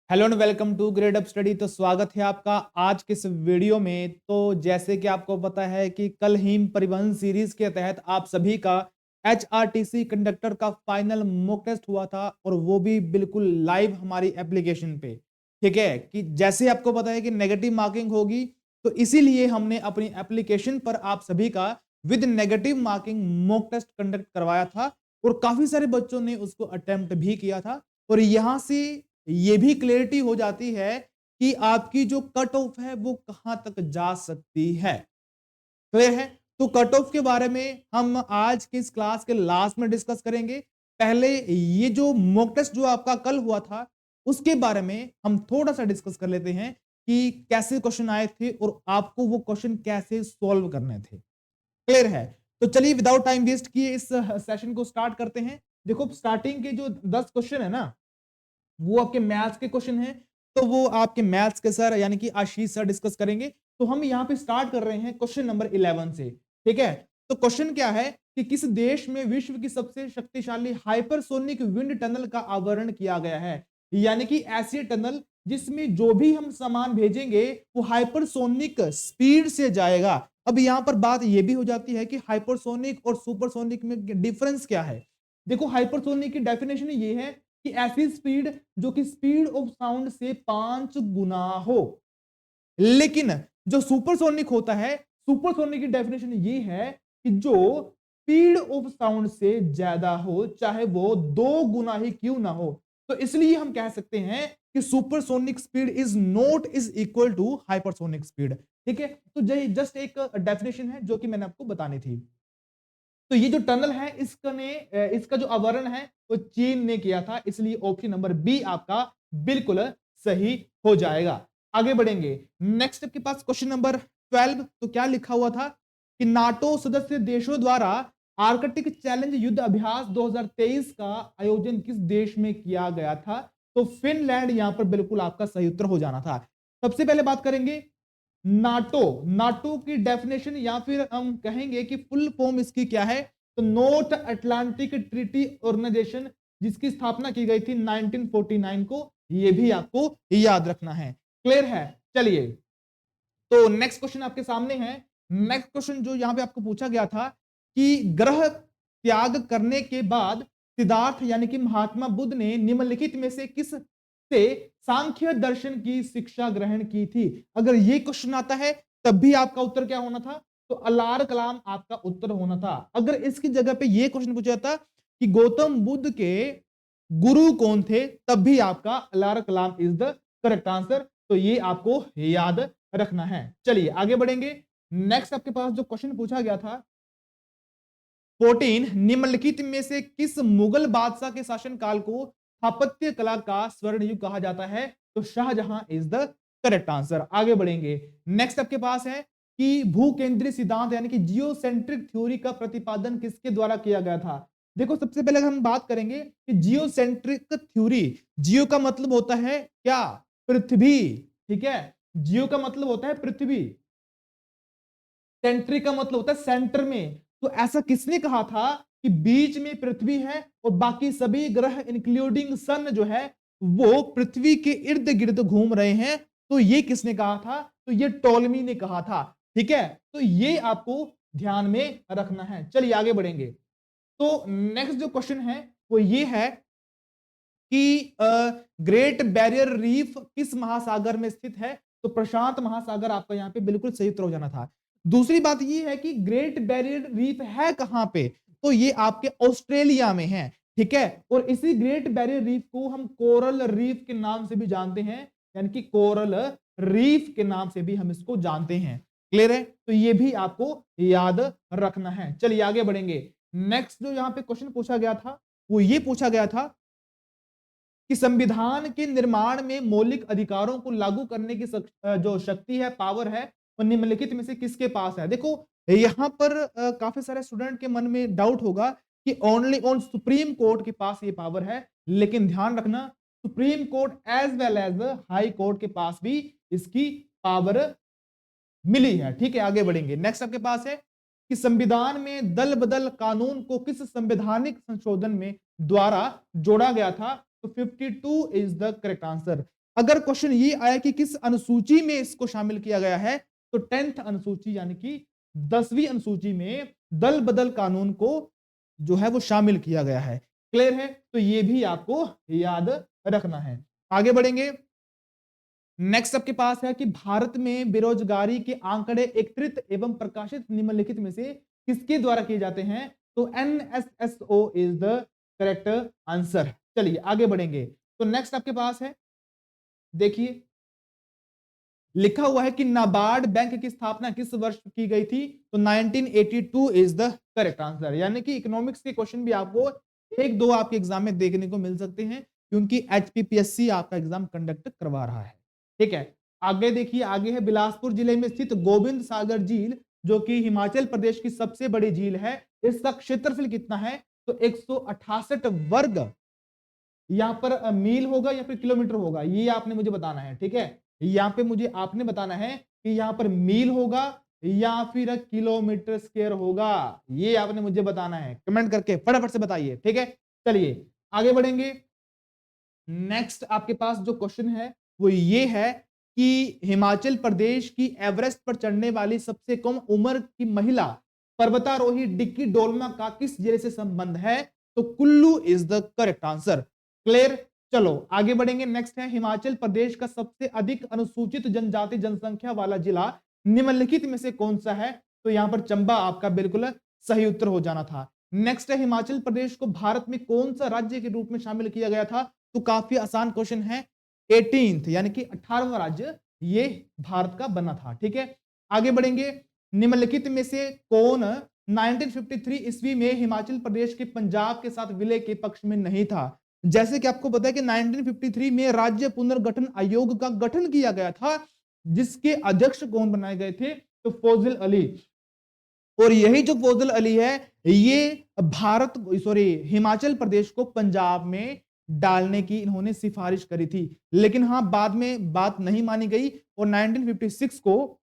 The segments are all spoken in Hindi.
Hello and welcome to Grade Up Study. तो स्वागत है आपका आज के इस वीडियो में। तो जैसे कि आपको पता है कि कल हिम परिवहन सीरीज के तहत आप सभी का एचआरटीसी कंडक्टर का फाइनल मॉक टेस्ट हुआ था और वो भी बिल्कुल लाइव हमारी एप्लीकेशन पे। ठीक है कि जैसे आपको पता है कि नेगेटिव मार्किंग होगी, तो इसीलिए हमने अपनी एप्लीकेशन पर आप सभी का with negative marking mock test conduct करवाया था और काफी सारे बच्चों ने उसको अटेम्प्ट भी किया था। और यहां से ये भी क्लियरिटी हो जाती है कि आपकी जो कट ऑफ है वो कहां तक जा सकती है। क्लियर है? तो कट ऑफ के बारे में हम आज की इस क्लास के लास्ट में डिस्कस करेंगे। पहले ये जो मॉक टेस्ट जो आपका कल हुआ था उसके बारे में हम थोड़ा सा डिस्कस कर लेते हैं कि कैसे क्वेश्चन आए थे और आपको वो क्वेश्चन कैसे सॉल्व करने थे। क्लियर है? तो चलिए विदाउट टाइम वेस्ट किए इस सेशन को स्टार्ट करते हैं। देखो स्टार्टिंग के जो 10 क्वेश्चन है ना, वो आपके मैथ्स के क्वेश्चन हैं। तो वो आपके मैथ्स के सर यानी कि आशीष सर डिस्कस करेंगे। तो हम यहाँ पे स्टार्ट कर रहे हैं क्वेश्चन नंबर 11 से। ठीक है? तो क्वेश्चन क्या है कि किस देश में विश्व की सबसे शक्तिशाली हाइपरसोनिक विंड टनल का आवरण किया गया है? यानी कि ऐसी टनल जिसमें जो भी हम सामान भेजेंगे वो हाइपरसोनिक स्पीड से जाएगा। अब यहां पर बात यह भी हो जाती है कि हाइपरसोनिक और सुपरसोनिक में डिफरेंस क्या है। देखो हाइपरसोनिक की डेफिनेशन ये है कि ऐसी स्पीड जो कि स्पीड ऑफ साउंड से 5 गुना हो। लेकिन जो सुपरसोनिक होता है, सुपरसोनिक की डेफिनेशन ये है कि जो स्पीड ऑफ साउंड से ज्यादा हो, चाहे वो 2 गुना ही क्यों ना हो। तो इसलिए हम कह सकते हैं कि supersonic speed is not is equal to hypersonic speed. ठीक है? तो जस्ट एक डेफिनेशन है जो कि मैंने आपको बतानी थी। तो ये जो टनल है इसका जो आवरण है वो चीन ने किया था, इसलिए ऑप्शन नंबर बी आपका बिल्कुल सही हो जाएगा। आगे बढ़ेंगे नेक्स्ट के पास क्वेश्चन नंबर 12। तो क्या लिखा हुआ था कि नाटो सदस्य देशों द्वारा आर्कटिक चैलेंज युद्ध अभ्यास 2023 का आयोजन किस देश में किया गया था? तो फिनलैंड यहां पर बिल्कुल आपका सही उत्तर हो जाना था। सबसे पहले बात करेंगे नाटो। नाटो की डेफिनेशन या फिर हम कहेंगे कि फुल फॉर्म इसकी क्या है, तो नॉर्थ अटलांटिक ट्रीटी ऑर्गेनाइजेशन, जिसकी स्थापना की गई थी 1949 को। यह भी आपको याद रखना है। क्लियर है? चलिए तो नेक्स्ट क्वेश्चन आपके सामने है। नेक्स्ट क्वेश्चन जो यहां पे आपको पूछा गया था कि ग्रह त्याग करने के बाद सिद्धार्थ यानी कि महात्मा बुद्ध ने निम्नलिखित में से किस से सांख्य दर्शन की शिक्षा ग्रहण की थी? अगर ये क्वेश्चन आता है तब भी आपका उत्तर क्या होना था? तो अलार कलाम आपका उत्तर होना था। अगर इसकी जगह पे ये क्वेश्चन पूछा जाता कि गौतम बुद्ध के गुरु कौन थे, तब भी आपका अलार कलाम इज द करेक्ट आंसर। तो ये आपको याद रखना है। चलिए आगे बढ़ेंगे। नेक्स्ट आपके पास जो क्वेश्चन पूछा गया था 14, निम्नलिखित में से किस मुगल बादशाह के शासनकाल को स्थापत्य कला का स्वर्ण युग कहा जाता है? तो Shahjahan is the correct answer. आगे बढ़ेंगे। नेक्स्ट आपके पास है कि भूकेंद्रीय सिद्धांत यानी कि जियोसेंट्रिक थ्योरी का प्रतिपादन किसके द्वारा किया गया था? देखो सबसे पहले हम बात करेंगे कि जियोसेंट्रिक थ्योरी, जियो का मतलब होता है क्या? पृथ्वी। ठीक है? जियो का मतलब होता है पृथ्वी, सेंट्रिक का मतलब होता है सेंटर में। तो ऐसा किसने कहा था कि बीच में पृथ्वी है और बाकी सभी ग्रह इंक्लूडिंग सन जो है वो पृथ्वी के इर्द गिर्द घूम रहे हैं? तो ये किसने कहा था? तो ये टॉलमी ने कहा था। ठीक है? तो ये आपको ध्यान में रखना है। चलिए आगे बढ़ेंगे। तो नेक्स्ट जो क्वेश्चन है वो ये है कि ग्रेट बैरियर रीफ किस महासागर में स्थित है? तो प्रशांत महासागर आपका यहां पे बिल्कुल सही उत्तर हो जाना था। दूसरी बात यह है कि ग्रेट बैरियर रीफ है कहां पे? तो ये आपके ऑस्ट्रेलिया में है। ठीक है? और इसी ग्रेट बैरियर रीफ को हम कोरल रीफ के नाम से भी जानते हैं, यानी कि कोरल रीफ के नाम से भी हम इसको जानते हैं। क्लियर है? तो ये भी आपको याद रखना है। चलिए आगे बढ़ेंगे। नेक्स्ट जो यहां पे क्वेश्चन पूछा गया था वो ये पूछा गया था कि संविधान के निर्माण में मौलिक अधिकारों को लागू करने की जो शक्ति है, पावर है, वो निम्नलिखित में से किसके पास है? देखो यहां पर काफी सारे स्टूडेंट के मन में डाउट होगा कि ओनली ऑन सुप्रीम कोर्ट के पास ये पावर है, लेकिन ध्यान रखना Supreme Court as well as High Court के पास भी इसकी पावर मिली है। ठीक है? आगे बढ़ेंगे। नेक्स्ट आपके पास है कि संविधान में दल बदल कानून को किस संवैधानिक संशोधन में द्वारा जोड़ा गया था? तो 52 इज द करेक्ट आंसर। अगर क्वेश्चन ये आया कि किस अनुसूची में इसको शामिल किया गया है, तो 10th अनुसूची यानी कि 10वीं अनुसूची में दल बदल कानून को जो है वो शामिल किया गया है। क्लियर है? तो ये भी आपको याद रखना है। आगे बढ़ेंगे। नेक्स्ट आपके पास है कि भारत में बेरोजगारी के आंकड़े एकत्रित एवं प्रकाशित निम्नलिखित में से किसके द्वारा किए जाते हैं? तो NSSO is the correct answer. चलिए आगे बढ़ेंगे। तो नेक्स्ट आपके पास है, देखिए लिखा हुआ है कि नाबार्ड बैंक की स्थापना किस वर्ष की गई थी? तो 1982 इज द करेक्ट आंसर। यानी कि इकोनॉमिक्स के क्वेश्चन भी आपको एक दो आपके एग्जाम में देखने को मिल सकते हैं, क्योंकि HPPSC आपका एग्जाम कंडक्ट करवा रहा है। ठीक है, आगे देखिए, आगे है बिलासपुर जिले में स्थित गोविंद सागर झील, जो कि हिमाचल प्रदेश की सबसे बड़ी झील है। इसका क्षेत्रफल कितना है? तो 168 वर्ग यहां पर मील होगा या फिर किलोमीटर होगा, ये आपने मुझे बताना है। ठीक है, यहां पे मुझे आपने बताना है कि यहां पर मील होगा या फिर किलोमीटर स्क्वायर होगा, ये आपने मुझे बताना है। कमेंट करके फटाफट से बताइए। ठीक है, चलिए आगे बढ़ेंगे। नेक्स्ट आपके पास जो क्वेश्चन है वो ये है कि हिमाचल प्रदेश की एवरेस्ट पर चढ़ने वाली सबसे कम उम्र की महिला पर्वतारोही डिक्की डोलमा का किस जिले से संबंध है? तो Kullu is the correct answer. Clear? चलो आगे बढ़ेंगे। नेक्स्ट है हिमाचल प्रदेश का सबसे अधिक अनुसूचित जनजाति जनसंख्या वाला जिला निम्नलिखित में से कौन सा है? तो यहां पर चंबा आपका बिल्कुल सही उत्तर हो जाना था। नेक्स्ट है हिमाचल प्रदेश को भारत में कौन सा राज्य के रूप में शामिल किया गया था? तो काफी आसान क्वेश्चन है। 18th यानी कि 18वां राज्य ये भारत का बना था। ठीक है, आगे बढ़ेंगे। निम्नलिखित में से कौन 1953 ईस्वी में हिमाचल प्रदेश के पंजाब के साथ विलय के पक्ष में नहीं था? जैसे कि आपको पता है कि 1953 में राज्य पुनर्गठन आयोग का गठन किया गया था, जिसके अध्यक्ष कौन बनाए गए थे? तो फौजिल अली। और यही जो फौजिल अली है, ये हिमाचल प्रदेश को पंजाब में डालने की इन्होंने सिफारिश करी थी। लेकिन हाँ, बाद में बात नहीं मानी गई और 1956 को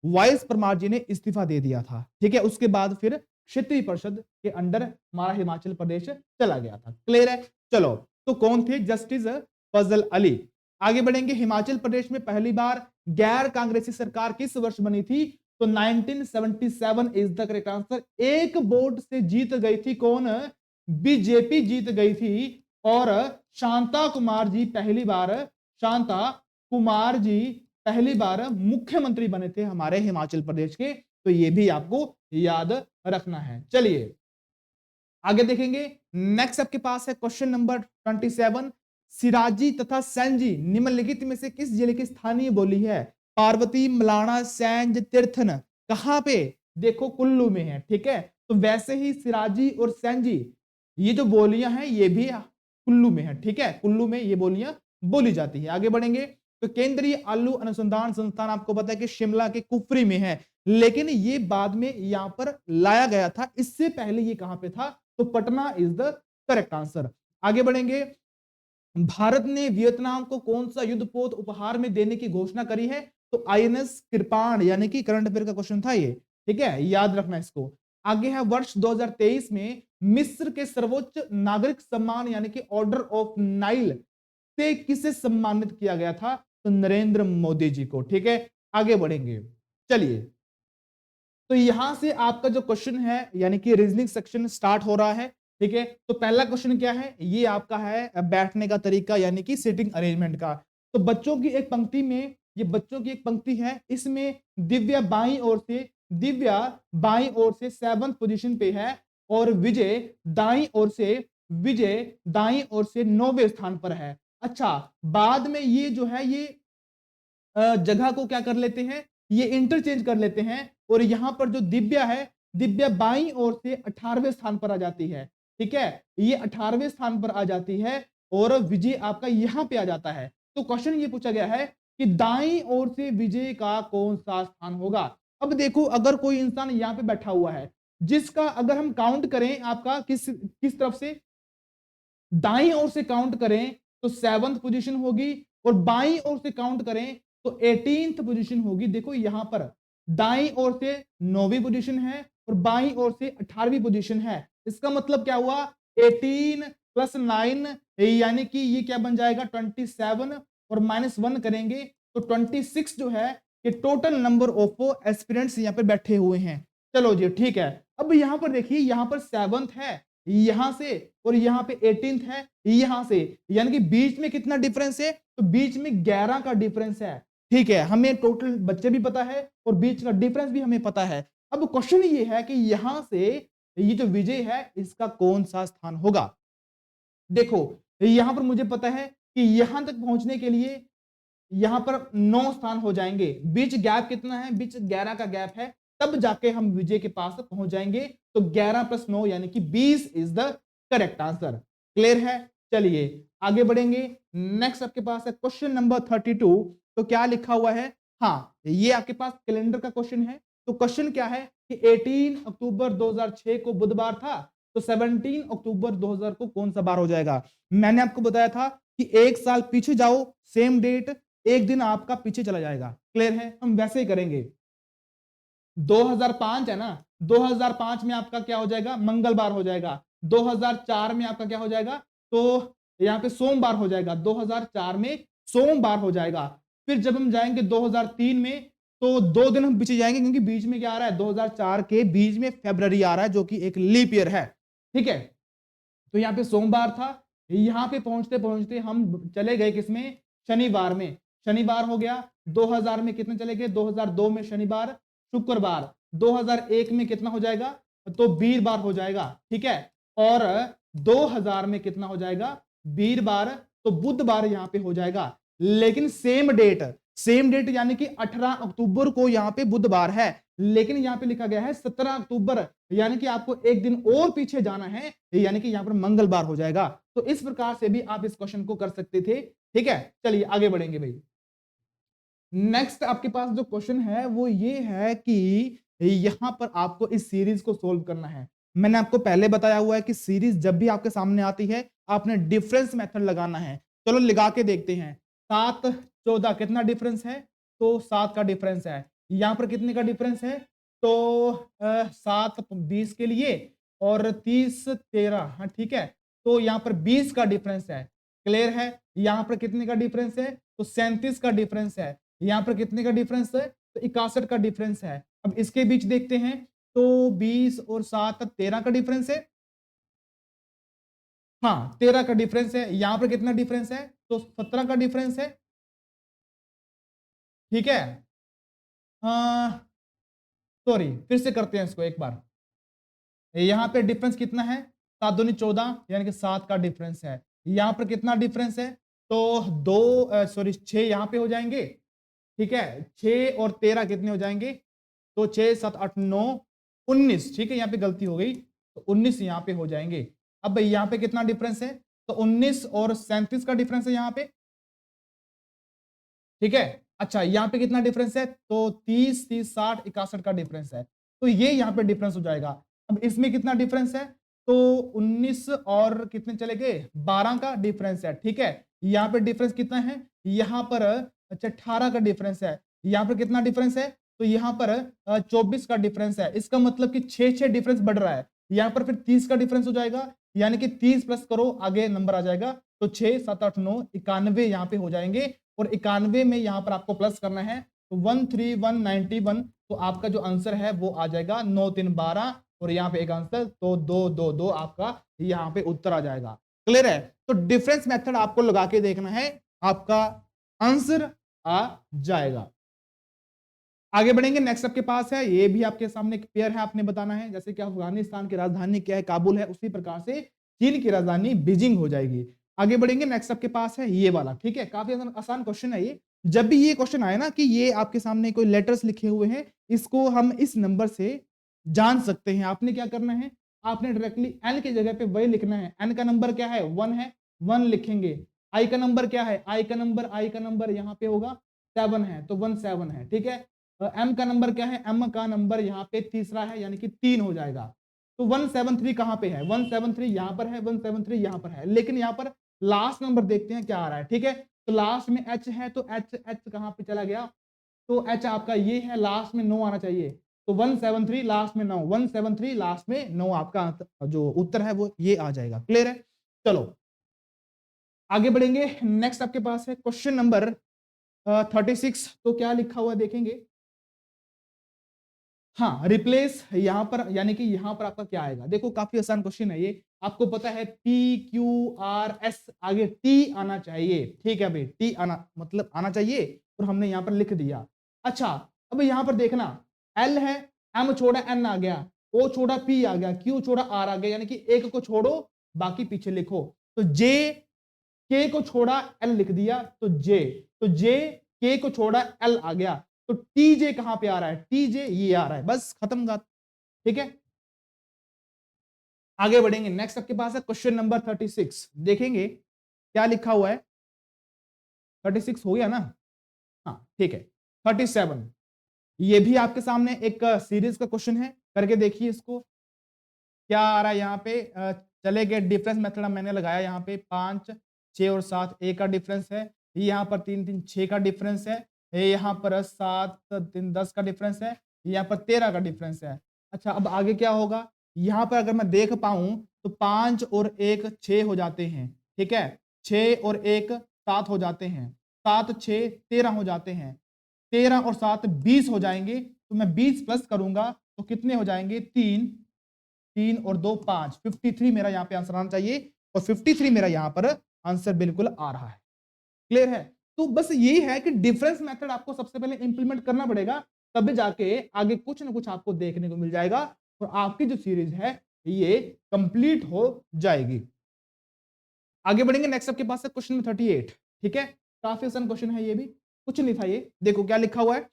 वाइस परमार जी ने इस्तीफा दे दिया था। ठीक है, उसके बाद फिर क्षेत्रीय परिषद के अंडर हमारा हिमाचल प्रदेश चला गया था। क्लियर है? चलो, तो कौन थे? जस्टिस फजल अली। आगे बढ़ेंगे। हिमाचल प्रदेश में पहली बार गैर कांग्रेसी सरकार किस वर्ष बनी थी? तो 1977 इज द करेक्ट आंसर। एक वोट से जीत गई थी कौन? बीजेपी जीत गई थी। और शांता कुमार जी पहली बार मुख्यमंत्री बने थे हमारे हिमाचल प्रदेश के। तो ये भी आपको याद रखना है। चलिए आगे देखेंगे। नेक्स्ट आपके पास है क्वेश्चन नंबर 27। सिराजी तथा सैंजी निम्नलिखित में से किस जिले की स्थानीय बोली है? पार्वती, मलाना, सैंज, तीर्थन। कहां पे? देखो कुल्लू में है। ठीक है, तो वैसे ही सिराजी और सैंजी ये जो बोलियां हैं ये भी कुल्लू में है। ठीक है, कुल्लू में ये बोलियां बोली जाती है। आगे बढ़ेंगे। तो केंद्रीय आलू अनुसंधान संस्थान आपको पता है कि शिमला के कुफरी में है, लेकिन ये बाद में यहां पर लाया गया था। इससे पहले ये कहां पे था? तो Patna is the correct answer. आगे बढ़ेंगे। भारत ने वियतनाम को कौन सा युद्धपोत उपहार में देने की घोषणा करी है? तो INS कृपाण, यानी कि करंट अफेयर का क्वेश्चन था ये। ठीक है, याद रखना इसको। आगे है वर्ष 2023 में मिस्र के सर्वोच्च नागरिक सम्मान यानी कि ऑर्डर ऑफ नाइल से किसे सम्मानित किया गया था? तो नरेंद्र मोदी जी को। ठीक है, आगे बढ़ेंगे। चलिए, तो यहां से आपका जो क्वेश्चन है यानी कि रीजनिंग सेक्शन स्टार्ट हो रहा है। ठीक है, तो पहला क्वेश्चन क्या है? ये आपका है बैठने का तरीका यानी कि सिटिंग अरेंजमेंट का। तो बच्चों की एक पंक्ति में, ये बच्चों की एक पंक्ति है, इसमें दिव्या बाईं ओर से 7th पोजीशन पे है और विजय दाईं ओर से 9वें स्थान पर है। अच्छा, बाद में ये जो है ये जगह को क्या कर लेते हैं, ये इंटरचेंज कर लेते हैं और यहां पर जो दिव्या है, दिव्या बाईं ओर से 18वें स्थान पर आ जाती है। ठीक है, ये 18वें स्थान पर आ जाती है और विजय आपका यहां पे आ जाता है। तो क्वेश्चन ये पूछा गया है कि दाईं ओर से विजय का कौन सा स्थान होगा? अब देखो, अगर कोई इंसान यहां पे बैठा हुआ है जिसका अगर हम काउंट करें आपका किस किस तरफ से, दाईं ओर से काउंट करें तो 7th पोजीशन होगी और बाईं ओर से काउंट करें तो 18th पोजीशन होगी। देखो यहां पर दाईं ओर से 9वीं पोजीशन है और बाईं ओर से 18वीं पोजीशन है। इसका मतलब क्या हुआ? 18 + 9 यानी कि ये क्या बन जाएगा? 27 और -1 करेंगे तो 26 जो है कि टोटल नंबर ऑफ एस्पिरेंट्स यहाँ पे बैठे हुए हैं। चलो जी ठीक है। अब यहाँ पर देखिए, यहाँ पर 7th है यहां से, और यहाँ पे 18th है यहां से, यानी कि बीच में कितना डिफरेंस है, तो बीच में 11 का डिफरेंस है। ठीक है, हमें टोटल बच्चे भी पता है और बीच का डिफरेंस भी हमें पता है। अब क्वेश्चन ये है कि यहां से ये जो विजय है इसका कौन सा स्थान होगा। देखो यहां पर मुझे पता है कि यहां तक पहुंचने के लिए यहां पर 9 स्थान हो जाएंगे, बीच गैप कितना है, बीच 11 का गैप है, तब जाके हम विजय के पास पहुंच जाएंगे। तो 11 + 9 यानी कि 20 is the correct answer. Clear है। चलिए आगे बढ़ेंगे। नेक्स्ट आपके पास है क्वेश्चन नंबर 32। तो क्या लिखा हुआ है, हाँ ये आपके पास कैलेंडर का क्वेश्चन है। तो क्वेश्चन क्या है कि 18 अक्टूबर 2006 को बुधवार था, तो 17 अक्टूबर 2000 को कौन सा बार हो जाएगा। मैंने आपको बताया था कि एक साल पीछे जाओ, सेम डेट, एक दिन आपका पीछे चला जाएगा। क्लियर है, हम वैसे ही करेंगे। 2005 है ना, 2005 में आपका क्या हो जाएगा, मंगलवार हो जाएगा। 2004 में आपका क्या हो जाएगा, तो यहाँ पे सोमवार हो जाएगा। 2004 में सोमवार हो जाएगा। फिर जब हम जाएंगे 2003 में, तो 2 दिन हम पीछे जाएंगे, क्योंकि बीच में क्या आ रहा है, 2004 के बीच में फरवरी आ रहा है, जो कि एक लीप ईयर है। ठीक है, तो यहाँ पे सोमवार था, यहाँ पे पहुंचते पहुंचते हम चले गए किसमें, शनिवार में। शनिवार हो गया। 2000 में कितने चले गए, 2002 में शनिवार, शुक्रवार। 2001 में कितना हो जाएगा, तो वीरवार हो जाएगा। ठीक है, और 2000 में कितना हो जाएगा, वीरवार, तो बुधवार यहाँ पे हो जाएगा। लेकिन सेम डेट यानी कि 18 अक्टूबर को यहाँ पे बुधवार है, लेकिन यहाँ पे लिखा गया है 17 अक्टूबर, यानी कि आपको एक दिन और पीछे जाना है, यानी कि यहाँ पर मंगलवार हो जाएगा। तो इस प्रकार से भी आप इस क्वेश्चन को कर सकते थे। ठीक है, चलिए आगे बढ़ेंगे भाई। नेक्स्ट आपके पास जो क्वेश्चन है वो ये है कि यहां पर आपको इस सीरीज को सोल्व करना है। मैंने आपको पहले बताया हुआ है कि सीरीज जब भी आपके सामने आती है आपने डिफरेंस मेथड लगाना है। चलो लगा के देखते हैं। 7 14 कितना डिफरेंस है, तो 7 का डिफरेंस है। यहां पर कितने का डिफरेंस है, तो 7 20 के लिए, और 30 13, हाँ ठीक है, तो यहां पर 20 का डिफरेंस है। क्लियर है। यहां पर कितने का डिफरेंस है, तो 37 का डिफरेंस है। यहां पर कितने का डिफरेंस है, तो 61 का डिफरेंस है। अब इसके बीच देखते हैं, तो 20 और 7 13 का डिफरेंस है। हाँ 13 का डिफरेंस है। यहां पर कितना डिफरेंस है, तो 17 का डिफरेंस है। ठीक है, सॉरी फिर से करते हैं इसको एक बार। यहां पे डिफरेंस कितना है, 7 दूनी 14, यानी कि 7 का डिफरेंस है। यहां पर कितना डिफरेंस है, तो 2 सॉरी 6 यहां पे हो जाएंगे। ठीक है, 6 और 13 कितने हो जाएंगे, तो 6 7 8 9 19। ठीक है, यहाँ पे गलती हो गई, तो 19 यहाँ पे हो जाएंगे। अब भाई यहाँ पे कितना डिफरेंस है, तो 19 और 37 का डिफरेंस है यहाँ पे। ठीक है, अच्छा यहाँ पे कितना डिफरेंस है, तो 30 30 60 61 का डिफरेंस है। तो ये यहाँ पे डिफरेंस हो जाएगा। अब इसमें कितना डिफरेंस है, तो 19 और कितने चले गए, 12 का डिफरेंस है। ठीक है, यहाँ पे डिफरेंस कितना है, यहाँ पर अच्छा 18 का डिफरेंस है। यहाँ पर कितना डिफरेंस है, तो यहाँ पर 24 का डिफरेंस है। इसका मतलब कि 6 डिफरेंस बढ़ रहा है। यहाँ पर फिर 30 का डिफरेंस हो जाएगा, यानी कि 30 प्लस करो, आगे नंबर आ जाएगा, तो 6 7 8 9 91 यहाँ पे हो जाएंगे। और 91 में यहां पर आपको प्लस करना है, तो 13191, तो आपका जो आंसर है वो आ जाएगा 9 3 12, और यहाँ पे एक आंसर, तो 2 2 2 आपका यहाँ पे उत्तर आ जाएगा। क्लियर है। तो डिफरेंस मेथड आपको लगा के देखना है, आपका आंसर आ जाएगा। आगे बढ़ेंगे। नेक्स्ट आपके पास है, ये भी आपके सामने एक पेयर है, आपने बताना है। जैसे कि अफगानिस्तान की राजधानी क्या है, काबुल है, उसी प्रकार से चीन की राजधानी बीजिंग हो जाएगी। आगे बढ़ेंगे। नेक्स्ट आपके पास है ये वाला। ठीक है, काफी आसान क्वेश्चन है ये। जब भी ये क्वेश्चन आए ना कि ये आपके सामने कोई लेटर्स लिखे हुए हैं, इसको हम इस नंबर से जान सकते हैं। आपने क्या करना है, आपने डायरेक्टली एन की जगह पे वही लिखना है। एन का नंबर क्या है, 1 है, 1 लिखेंगे। आई का नंबर क्या है, आई का नंबर यहाँ पे होगा 7 है, तो 1 7 है। ठीक है, एम का नंबर क्या है, एम का नंबर यहाँ पे तीसरा है, यानी कि 3 हो जाएगा। तो 173 कहां पे है, 173 यहां पर है, 173 यहां पर है, लेकिन यहां पर लास्ट नंबर देखते हैं क्या आ रहा है। ठीक है, तो लास्ट में एच है, तो एच एच कहां पे चला गया, तो एच आपका ये है, लास्ट में 9 आना चाहिए। तो 173 लास्ट में 9, 173 लास्ट में 9, आपका जो उत्तर है वो ये आ जाएगा। क्लियर है। चलो आगे बढ़ेंगे, नेक्स्ट आपके पास है क्वेश्चन नंबर 36। तो क्या लिखा हुआ देखेंगे। हाँ, रिप्लेस यहां पर, यानी कि यहां पर आपका क्या आएगा, देखो काफी आसान क्वेश्चन है ये। आपको पता है पी क्यू आर एस, आगे टी आना चाहिए। ठीक है भाई, टी आना मतलब आना चाहिए, और हमने यहां पर लिख दिया। अच्छा, अब यहां पर देखना, एल है, एम छोड़ा एन आ गया, ओ छोड़ा पी आ गया, क्यू छोड़ा आर आ गया, यानी कि एक को छोड़ो बाकी पीछे लिखो। तो जे, के को छोड़ा एल लिख दिया, तो जे के को छोड़ा एल आ गया, तो टी जे कहां पे आ रहा है, टी जे ये आ रहा है, बस खत्म बात। ठीक है, आगे बढ़ेंगे, नेक्स्ट आपके पास है क्वेश्चन नंबर 36। देखेंगे क्या लिखा हुआ है। 36 हो गया ना। हाँ ठीक है, 37। ये भी आपके सामने एक सीरीज का क्वेश्चन है, करके देखिए इसको क्या आ रहा है यहाँ पे। चले गए डिफरेंस मेथड मैंने लगाया यहाँ पे, 5 6 और 7 ए का डिफरेंस है, यहाँ पर 3 3 6 का डिफरेंस है, यहाँ पर 7 3 10 का डिफरेंस है, यहाँ पर 13 का डिफरेंस है। अच्छा, अब आगे क्या होगा, यहाँ पर अगर मैं देख पाऊं तो 5 और 1 6 हो जाते हैं। ठीक है, 6 और 1 7 हो जाते हैं, 7 6 13 हो जाते हैं, 13 और 7 20 हो जाएंगे। तो मैं 20 प्लस करूंगा तो कितने हो जाएंगे, 3 3 और 2 5, 53 मेरा यहाँ पे आंसर आना चाहिए, और 53 मेरा यहाँ पर आंसर बिल्कुल आ रहा है। क्लियर है। तो बस यही है कि डिफरेंस मेथड आपको सबसे पहले इंप्लीमेंट करना पड़ेगा, तब जाके आगे कुछ ना कुछ आपको देखने को मिल जाएगा, और आपकी जो सीरीज है ये कंप्लीट हो जाएगी। आगे बढ़ेंगे, नेक्स्ट आपके पास है क्वेश्चन नंबर 38। ठीक है, काफी आसान क्वेश्चन है ये भी, कुछ नहीं था ये। देखो क्या लिखा हुआ है,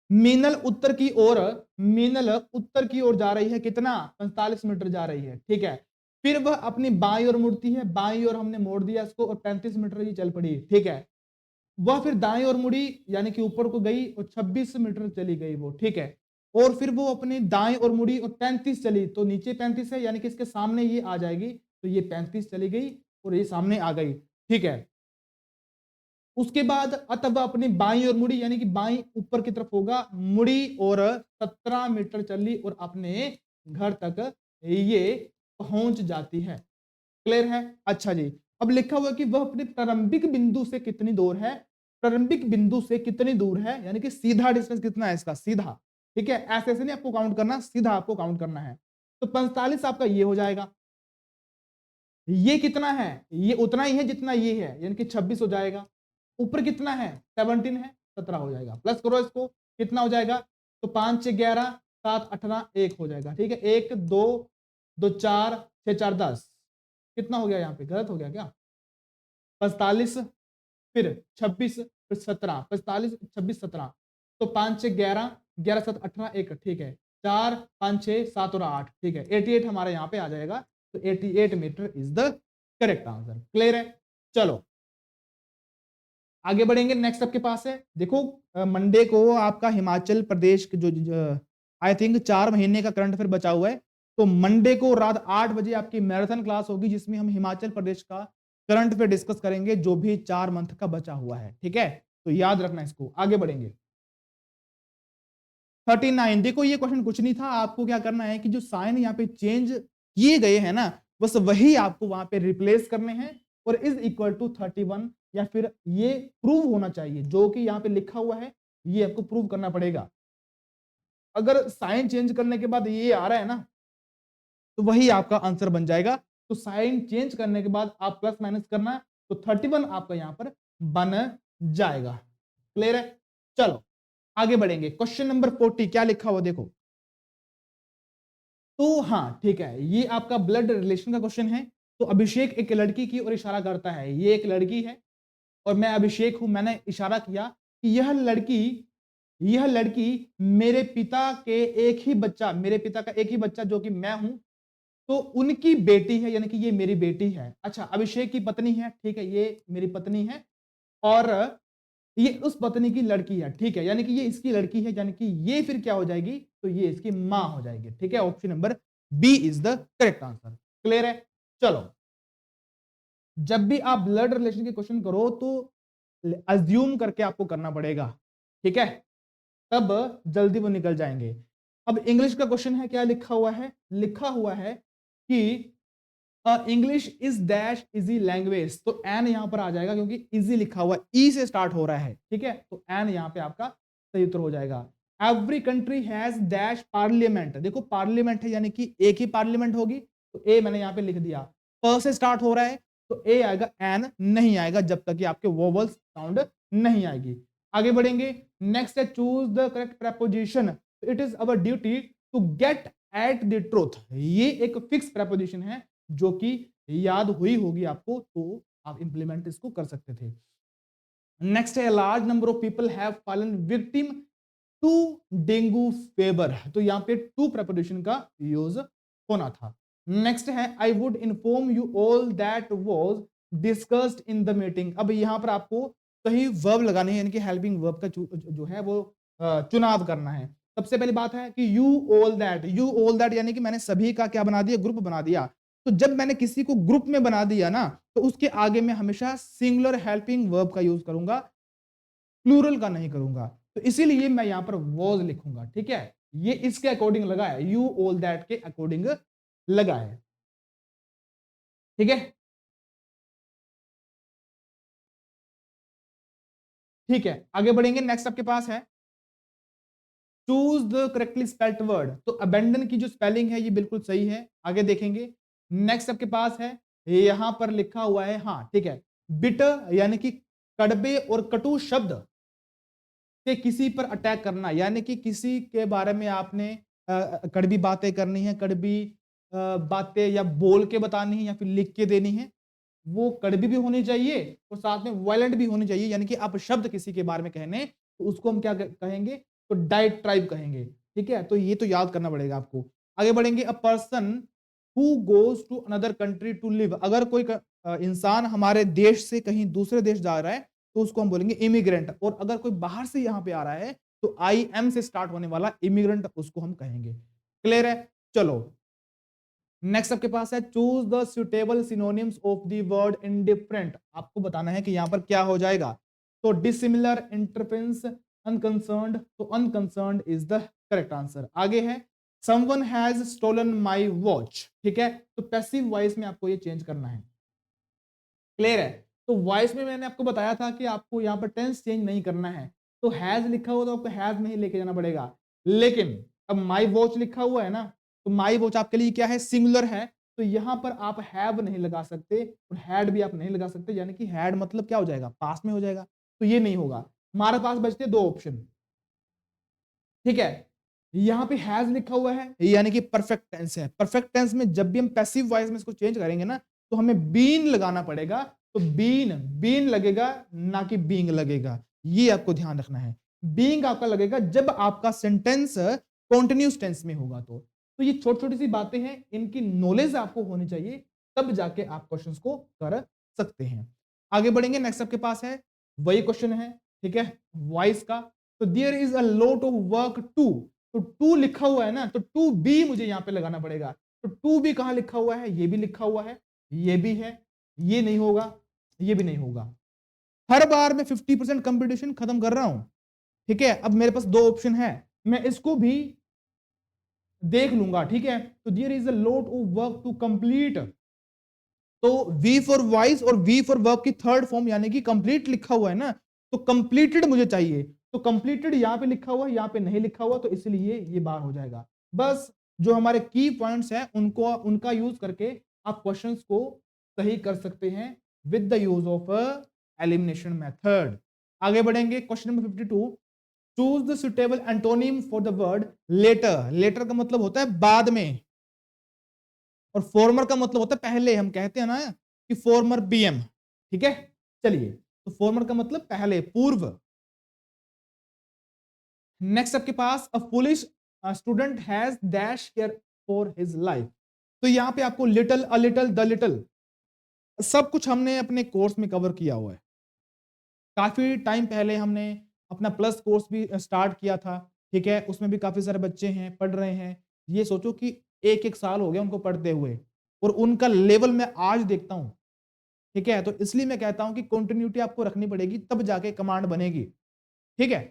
मीनल उत्तर की ओर, मीनल उत्तर की ओर जा रही है, कितना, 45 मीटर जा रही है। ठीक है, फिर वह अपनी बाईं ओर मुड़ती है, बाईं ओर हमने मोड़ दिया इसको, और 35 मीटर ही चल पड़ी। ठीक है, वह फिर दाईं ओर मुड़ी, यानी कि ऊपर को गई, और 26 मीटर चली गई वो। ठीक है, और फिर वो अपनी दाईं ओर मुड़ी और 35 चली, तो नीचे 35 है, यानी कि इसके सामने ये आ जाएगी, तो ये 35 चली गई और ये सामने आ गई। ठीक है, उसके बाद अतः अपनी बाईं ओर मुड़ी, यानी कि बाईं ऊपर की तरफ होगा, मुड़ी और 17 मीटर चली और अपने घर तक ये पहुंच जाती है। क्लियर है। अच्छा जी, अब लिखा हुआ कि वह अपने प्रारंभिक बिंदु से कितनी दूर है, प्रारंभिक बिंदु से कितनी दूर है, यानी कि सीधा डिस्टेंस कितना है इसका, सीधा। ठीक है, ऐसे ऐसे नहीं आपको काउंट करना, सीधा आपको काउंट करना है। तो 45 आपका ये हो जाएगा, ये कितना है, ये उतना ही है जितना ये है, यानी कि 26 हो जाएगा। ऊपर कितना है, 17 है, 17 हो जाएगा। प्लस करो इसको, कितना हो जाएगा, तो 5 6 11 7 18 1 हो जाएगा। ठीक है, 1 2 2 4 6 4 10, कितना हो गया, यहाँ पे गलत हो गया क्या, 45 फिर 26 फिर 17, 45 26 17, तो 5 6 11 11 7 18 1। ठीक है, 4 5 6 7 और 8, ठीक है, 88 हमारे यहाँ पे आ जाएगा। तो 88 metre is the correct answer. Clear है। चलो आगे बढ़ेंगे, नेक्स्ट आपके पास है, देखो मंडे को आपका हिमाचल प्रदेश के जो आई थिंक 4 महीने का करंट अफेयर बचा हुआ है, तो मंडे को रात 8 बजे आपकी मैराथन क्लास होगी, जिसमें हम हिमाचल प्रदेश का करंट अफेयर डिस्कस करेंगे, जो भी 4 मंथ का बचा हुआ है। ठीक है, तो याद रखना इसको। आगे बढ़ेंगे, 39। देखो ये क्वेश्चन कुछ नहीं था, आपको क्या करना है कि जो साइन यहाँ पे चेंज किए गए हैं ना, बस वही आपको वहां पे रिप्लेस करने हैं, और इज इक्वल टू 31, या फिर ये प्रूव होना चाहिए, जो कि यहाँ पे लिखा हुआ है ये आपको प्रूव करना पड़ेगा। अगर साइन चेंज करने के बाद ये आ रहा है ना, तो वही आपका आंसर बन जाएगा। तो साइन चेंज करने के बाद आप प्लस माइनस करना, तो 31 आपका यहां पर बन जाएगा। क्लियर है। चलो आगे बढ़ेंगे, क्वेश्चन नंबर 40 क्या लिखा हुआ देखो। तो हाँ ठीक है, ये आपका ब्लड रिलेशन का क्वेश्चन है। तो अभिषेक एक लड़की की ओर इशारा करता है, ये एक लड़की है और मैं अभिषेक हूं, मैंने इशारा किया कि यह लड़की मेरे पिता के एक ही बच्चा, मेरे पिता का एक ही बच्चा जो कि मैं हूं, तो उनकी बेटी है, यानी कि ये मेरी बेटी है। अच्छा, अभिषेक की पत्नी है, ठीक है, ये मेरी पत्नी है, और ये उस पत्नी की लड़की है। ठीक है, यानी कि ये इसकी लड़की है, यानी कि ये फिर क्या हो जाएगी, तो ये इसकी मां हो जाएगी। ठीक है, option number B is the correct answer. Clear है। चलो, जब भी आप ब्लड रिलेशन के क्वेश्चन करो तो अज्यूम करके आपको करना पड़ेगा। ठीक है, तब जल्दी वो निकल जाएंगे। अब इंग्लिश का क्वेश्चन है, क्या लिखा हुआ है, लिखा हुआ है कि English is dash easy language, तो एन यहां पर आ जाएगा क्योंकि इजी लिखा हुआ ई से स्टार्ट हो रहा है, ठीक है, तो एन यहां पे आपका सही उत्तर हो जाएगा। Every country has dash parliament, देखो पार्लियामेंट है यानी कि एक ही पार्लियामेंट होगी, तो ए मैंने यहां पे लिख दिया। प से स्टार्ट हो रहा है तो ए आएगा, एन नहीं आएगा जब तक कि आपके वोवल्स साउंड नहीं आएगी। आगे बढ़ेंगे, नेक्स्ट है choose the correct preposition, it is our duty to get at the truth, ये एक फिक्स प्रेपोजिशन है जो कि याद हुई होगी आपको, तो आप इंप्लीमेंट इसको कर सकते थे। नेक्स्ट है large number of people have fallen victim to dengue fever, तो यहां पे टू प्रेपोजिशन का यूज होना था। नेक्स्ट है I would inform you all that was discussed in the meeting, अब यहां पर आपको सही वर्ब लगाने हैं, यानी कि हेल्पिंग वर्ब का जो है वो चुनाव करना है। सबसे पहली बात है कि यू ऑल दैट यानी कि मैंने सभी का क्या बना दिया, ग्रुप बना दिया। तो जब मैंने किसी को ग्रुप में बना दिया ना, तो उसके आगे मैं हमेशा सिंगुलर हेल्पिंग वर्ब का यूज करूंगा, प्लूरल का नहीं करूंगा। तो इसीलिए मैं यहां पर वॉज लिखूंगा, ठीक है, ये इसके अकॉर्डिंग लगा है, यू ऑल दैट के अकॉर्डिंग लगा है, ठीक है। ठीक है, आगे बढ़ेंगे, नेक्स्ट आपके पास है choose the correctly spelled word, तो अबेंडन की जो स्पेलिंग है ये बिल्कुल सही है, आगे देखेंगे। नेक्स्ट आपके पास है, यहां पर लिखा हुआ है, हाँ ठीक है, बिटर यानी कि कड़बे और कटु शब्द से किसी पर अटैक करना, यानी कि किसी के बारे में आपने कड़वी बातें करनी है, कड़वी बातें या बोल के बतानी है या फिर लिख के देनी है, वो कड़वी भी होनी चाहिए और साथ में वायलेंट भी होनी चाहिए, यानी कि आप शब्द किसी के बारे में कहने तो उसको हम क्या कहेंगे, तो डायट्राइब कहेंगे, ठीक है, तो ये तो याद करना पड़ेगा आपको। आगे बढ़ेंगे, a person who goes to another country to live, अगर कोई इंसान हमारे देश से कहीं दूसरे देश जा रहा है तो उसको हम बोलेंगे इमिग्रेंट, और अगर कोई बाहर से यहाँ पे आ रहा है तो आई एम से स्टार्ट होने वाला इमिग्रेंट उसको हम कहेंगे। क्लियर है, चलो नेक्स्ट आपके पास है choose the suitable synonyms of the word indifferent, आपको बताना है कि यहां पर क्या हो जाएगा, तो डिसिमिलर, इंटरफेरेंस, अनकंसर्न्ड, तो unconcerned is the correct answer. आगे है someone has stolen my watch, ठीक है, तो पैसिव वॉइस में आपको ये चेंज करना है। क्लियर है, तो वॉइस में मैंने आपको बताया था कि आपको यहां पर टेंस चेंज नहीं करना है, तो हैज लिखा हुआ तो आपको हैज में ही लेके जाना पड़ेगा, लेकिन अब माई वॉच लिखा हुआ है ना, तो माई वॉच आपके लिए क्या है, सिंगुलर है, तो यहां पर आप हैव नहीं लगा सकते और हैड भी आप नहीं लगा सकते, यानी कि हैड मतलब क्या हो जाएगा, पास में हो जाएगा, तो ये नहीं होगा। हमारे पास बचते दो ऑप्शन, ठीक है, यहां पे हैज लिखा हुआ है यानी कि परफेक्ट टेंस है, परफेक्ट टेंस में जब भी हम पैसिव वॉइस में इसको चेंज करेंगे ना, तो हमें बीन लगाना पड़ेगा, तो बीन बीन लगेगा ना कि बीइंग लगेगा, ये आपको ध्यान रखना है। बीइंग आपका लगेगा जब आपका सेंटेंस कॉन्टिन्यूस टेंस में होगा, तो ये छोटी छोटी सी बातें हैं, इनकी नॉलेज आपको होनी चाहिए, तब जाके आप क्वेश्चंस को कर सकते हैं। आगे बढ़ेंगे, नेक्स्ट आपके पास है वही क्वेश्चन है, ठीक है, वॉइस का, तो there is a lot of work to, तो टू लिखा हुआ है ना, तो टू बी मुझे यहां पे लगाना पड़ेगा, तो टू बी कहां लिखा हुआ है, ये भी लिखा हुआ है, ये भी है, ये नहीं होगा, ये भी नहीं होगा। हर बार मैं 50% कंपटीशन खत्म कर रहा हूं, ठीक है, अब मेरे पास दो ऑप्शन है, मैं इसको भी देख लूंगा, ठीक है, तो there is a lot of work to complete, तो V फॉर वॉइस और V फॉर वर्ब की थर्ड फॉर्म यानी कि कंप्लीट लिखा हुआ है ना, तो कंप्लीटेड मुझे चाहिए, तो कंप्लीटेड यहां पे लिखा हुआ है, यहां पे नहीं लिखा हुआ, तो इसलिए ये बार हो जाएगा। बस जो हमारे की पॉइंट्स हैं उनको उनका यूज करके आप क्वेश्चंस को सही कर सकते हैं with the use of elimination method. आगे बढ़ेंगे, question number 52, choose the suitable antonym for the word letter, letter का मतलब होता है बाद में, और फॉर्मर का मतलब होता है पहले, हम कहते हैं ना कि फॉर्मर बीएम, ठीक है, चलिए, तो फॉर्मर का मतलब पहले, पूर्व। नेक्स्ट आपके पास, a foolish student has dash care for his life, तो यहां पे आपको little, a little, the little, सब कुछ हमने अपने कोर्स में कवर किया हुआ है, काफी टाइम पहले हमने अपना प्लस कोर्स भी स्टार्ट किया था, ठीक है, उसमें भी काफी सारे बच्चे हैं पढ़ रहे हैं, ये सोचो कि एक एक साल हो गया उनको पढ़ते हुए, और उनका लेवल मैं आज देखता हूं, ठीक है, तो इसलिए मैं कहता हूं कि कंटिन्यूटी आपको रखनी पड़ेगी, तब जाके कमांड बनेगी, ठीक है।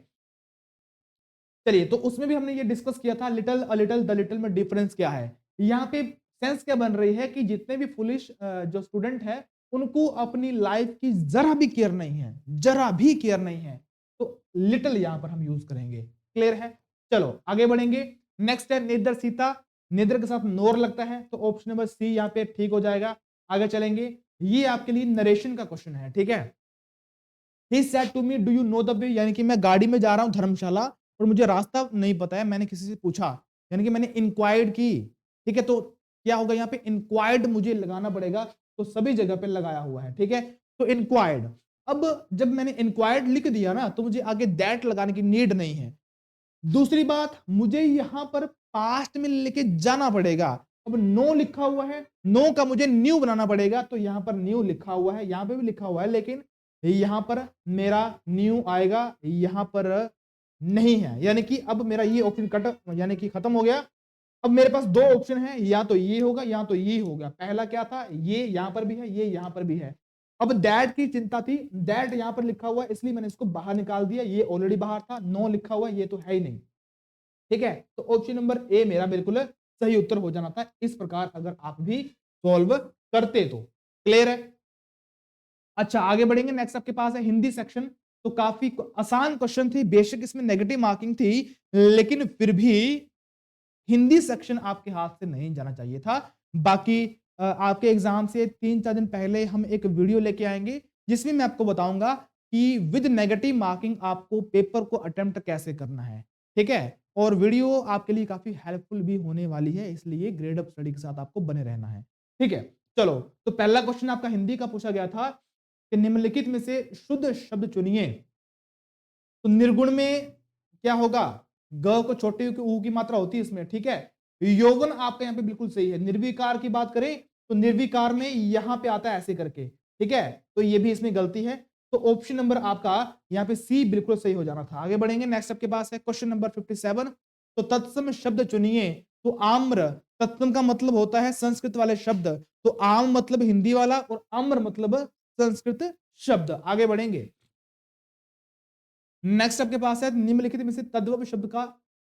चलिए, तो उसमें भी हमने ये डिस्कस किया था little, a little, the little में डिफरेंस क्या है, यहाँ पे सेंस क्या बन रही है कि जितने भी फुलिश जो स्टूडेंट है उनको अपनी लाइफ की जरा भी केयर नहीं है, जरा भी केयर नहीं है, तो लिटिल यहां पर हम यूज करेंगे। क्लियर है? चलो आगे बढ़ेंगे। नेक्स्ट है नेदर सीता, नेदर के साथ नोर लगता है, तो ऑप्शन नंबर सी यहां पे ठीक हो जाएगा। आगे चलेंगे, ये आपके लिए नरेशन का क्वेश्चन है, ठीक है। He said to me do you know the way, यानी कि मैं गाड़ी में जा रहा हूं धर्मशाला और मुझे रास्ता नहीं पता है, मैंने किसी से पूछा, यानी कि मैंने इंक्वायर्ड की, ठीक है। तो क्या होगा यहाँ पे, इंक्वायर्ड मुझे लगाना पड़ेगा, तो सभी जगह पे लगाया हुआ है, ठीक है। तो इंक्वायर्ड, अब जब मैंने इंक्वायर्ड लिख दिया ना, तो मुझे आगे दैट लगाने की नीड नहीं है। दूसरी बात, मुझे यहां पर पास्ट में लेके जाना पड़ेगा। अब नो लिखा हुआ है, नो का मुझे न्यू बनाना पड़ेगा, तो यहां पर न्यू लिखा हुआ है, यहां पे भी लिखा हुआ है, लेकिन यहां पर मेरा न्यू आएगा, यहां पर नहीं है, यानी कि अब मेरा ये ऑप्शन कट, यानी कि खत्म हो गया। अब मेरे पास दो ऑप्शन है, या तो ये होगा या तो ये होगा। पहला क्या था, ये यहां पर भी है, ये यहां पर भी है। अब दैट की चिंता थी, दैट यहां पर लिखा हुआ है, इसलिए मैंने इसको बाहर निकाल दिया, ये ऑलरेडी बाहर था। नो लिखा हुआ है, ये तो है ही नहीं, ठीक है। तो ऑप्शन नंबर ए मेरा बिल्कुल सही उत्तर हो जाना था, इस प्रकार अगर आप भी सॉल्व करते तो। क्लियर है? अच्छा आगे बढ़ेंगे। नेक्स्ट आपके पास है हिंदी सेक्शन, तो काफी आसान क्वेश्चन थी, बेशक इसमें नेगेटिव मार्किंग थी, लेकिन फिर भी हिंदी सेक्शन आपके हाथ से नहीं जाना चाहिए था। बाकी आपके एग्जाम से 3-4 दिन पहले हम एक वीडियो लेके आएंगे, जिसमें मैं आपको बताऊंगा कि विद नेगेटिव मार्किंग आपको पेपर को अटेम्प्ट कैसे करना है, ठीक है। और वीडियो आपके लिए काफी हेल्पफुल भी होने वाली है, इसलिए ग्रेड अप स्टडी के साथ आपको बने रहना है, ठीक है। चलो, तो पहला क्वेश्चन आपका हिंदी का पूछा गया था कि निम्नलिखित में से शुद्ध शब्द चुनिए। तो निर्गुण में क्या होगा, ग को छोटे ऊ की मात्रा होती है इसमें, ठीक है। यौवन आपका यहाँ पे बिल्कुल सही है। निर्विकार की बात करें तो निर्विकार में यहां पे आता है ऐसे करके, ठीक है। तो ये भी इसमें गलती है, तो ऑप्शन नंबर आपका यहाँ पे सी बिल्कुल सही हो जाना था। आगे बढ़ेंगे, नेक्स्ट आपके पास है क्वेश्चन नंबर 57। तो तत्सम शब्द चुनिए। तो आम्र, तत्सम का मतलब होता है संस्कृत वाले शब्द, तो आम मतलब हिंदी वाला और अम्र मतलब संस्कृत शब्द। आगे बढ़ेंगे, नेक्स्ट आपके पास है निम्नलिखित में से तद्भव शब्द का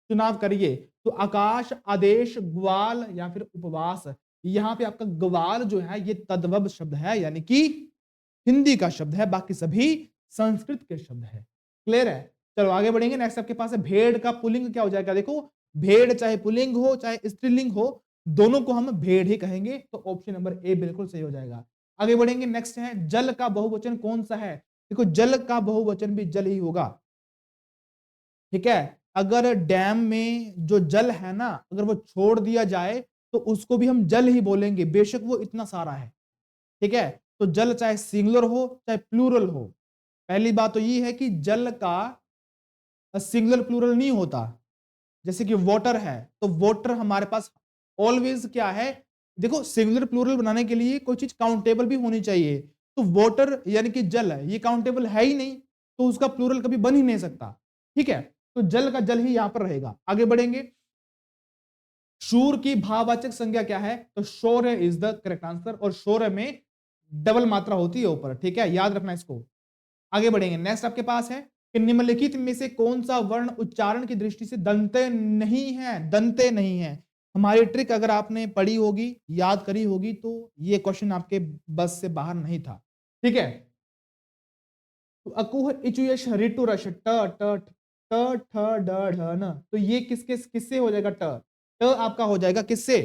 चुनाव करिए। तो आकाश, आदेश, ग्वाल या फिर उपवास। यहां पे आपका ग्वाल जो है ये तद्भव शब्द है, यानी कि हिंदी का शब्द है, बाकी सभी संस्कृत के शब्द है। क्लियर है? चलो आगे बढ़ेंगे। नेक्स्ट आपके पास है भेड़ का पुल्लिंग क्या हो जाएगा। देखो, भेड़ चाहे पुल्लिंग हो चाहे स्त्रीलिंग हो, दोनों को हम भेड़ ही कहेंगे, तो ऑप्शन नंबर ए बिल्कुल सही हो जाएगा। आगे बढ़ेंगे, नेक्स्ट है जल का बहुवचन कौन सा है। देखो, जल का बहुवचन भी जल ही होगा, ठीक है। अगर डैम में जो जल है ना, अगर वो छोड़ दिया जाए तो उसको भी हम जल ही बोलेंगे, बेशक वो इतना सारा है, ठीक है। तो जल चाहे सिंगुलर हो चाहे प्लूरल हो, पहली बात तो ये है कि जल का सिंगुलर प्लूरल नहीं होता। जैसे कि वाटर है, तो वाटर हमारे पास ऑलवेज क्या है, देखो सिंगुलर प्लूरल बनाने के लिए कोई चीज काउंटेबल भी होनी चाहिए। तो वाटर यानी कि जल है, ये काउंटेबल है ही नहीं, तो उसका प्लूरल कभी बन ही नहीं सकता, ठीक है। तो जल का जल ही यहां पर रहेगा। आगे बढ़ेंगे, शूर की भाववाचक संज्ञा क्या है। तो शौर्य इज द करेक्ट आंसर, और शौर्य में डबल मात्रा होती है ऊपर, ठीक है, याद रखना इसको। आगे बढ़ेंगे, नेक्स्ट आपके पास है कि निम्नलिखित में से कौन सा वर्ण उच्चारण की दृष्टि से दंते नहीं है, दंते नहीं है। हमारी ट्रिक अगर आपने पढ़ी होगी, याद करी होगी, तो ये क्वेश्चन आपके बस से बाहर नहीं था, ठीक है। तो अकुह इचुयश ऋतु रश ट ट ट ठ ड ढ न, तो ये किसके किससे हो जाएगा, ट ट आपका हो जाएगा किससे,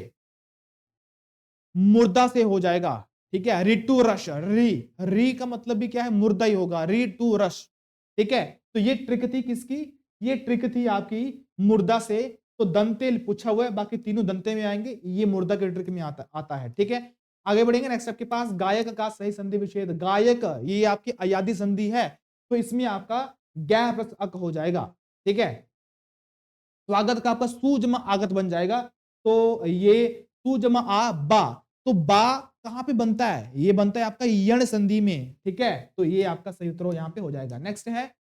मुर्दा से हो जाएगा, ठीक है। ऋतु रस, री री का मतलब भी क्या है, मुर्दा ही होगा, ऋतु रस, ठीक है। तो ये ट्रिक थी किसकी, ये ट्रिक थी आपकी मुर्दा से। तो दंते पूछा हुआ है, बाकी तीनों दंते में आएंगे, ये मुर्दा के ट्रिक में आता है, ठीक है। आगे बढ़ेंगे, नेक्स्ट आपके पास गायक का सही संधि विच्छेद। गायक ये आपकी अयादी संधि है, तो इसमें आपका गै प्लस अक हो जाएगा, ठीक है। स्वागत का आपका सु जमा आगत बन जाएगा, तो ये सु जमा आ बा, तो बा कहां पे बनता है, ये बनता है आपका यण संधि में, ठीक है। तो ये आपका सही उत्तर यहां पे हो जाएगा। नेक्स्ट है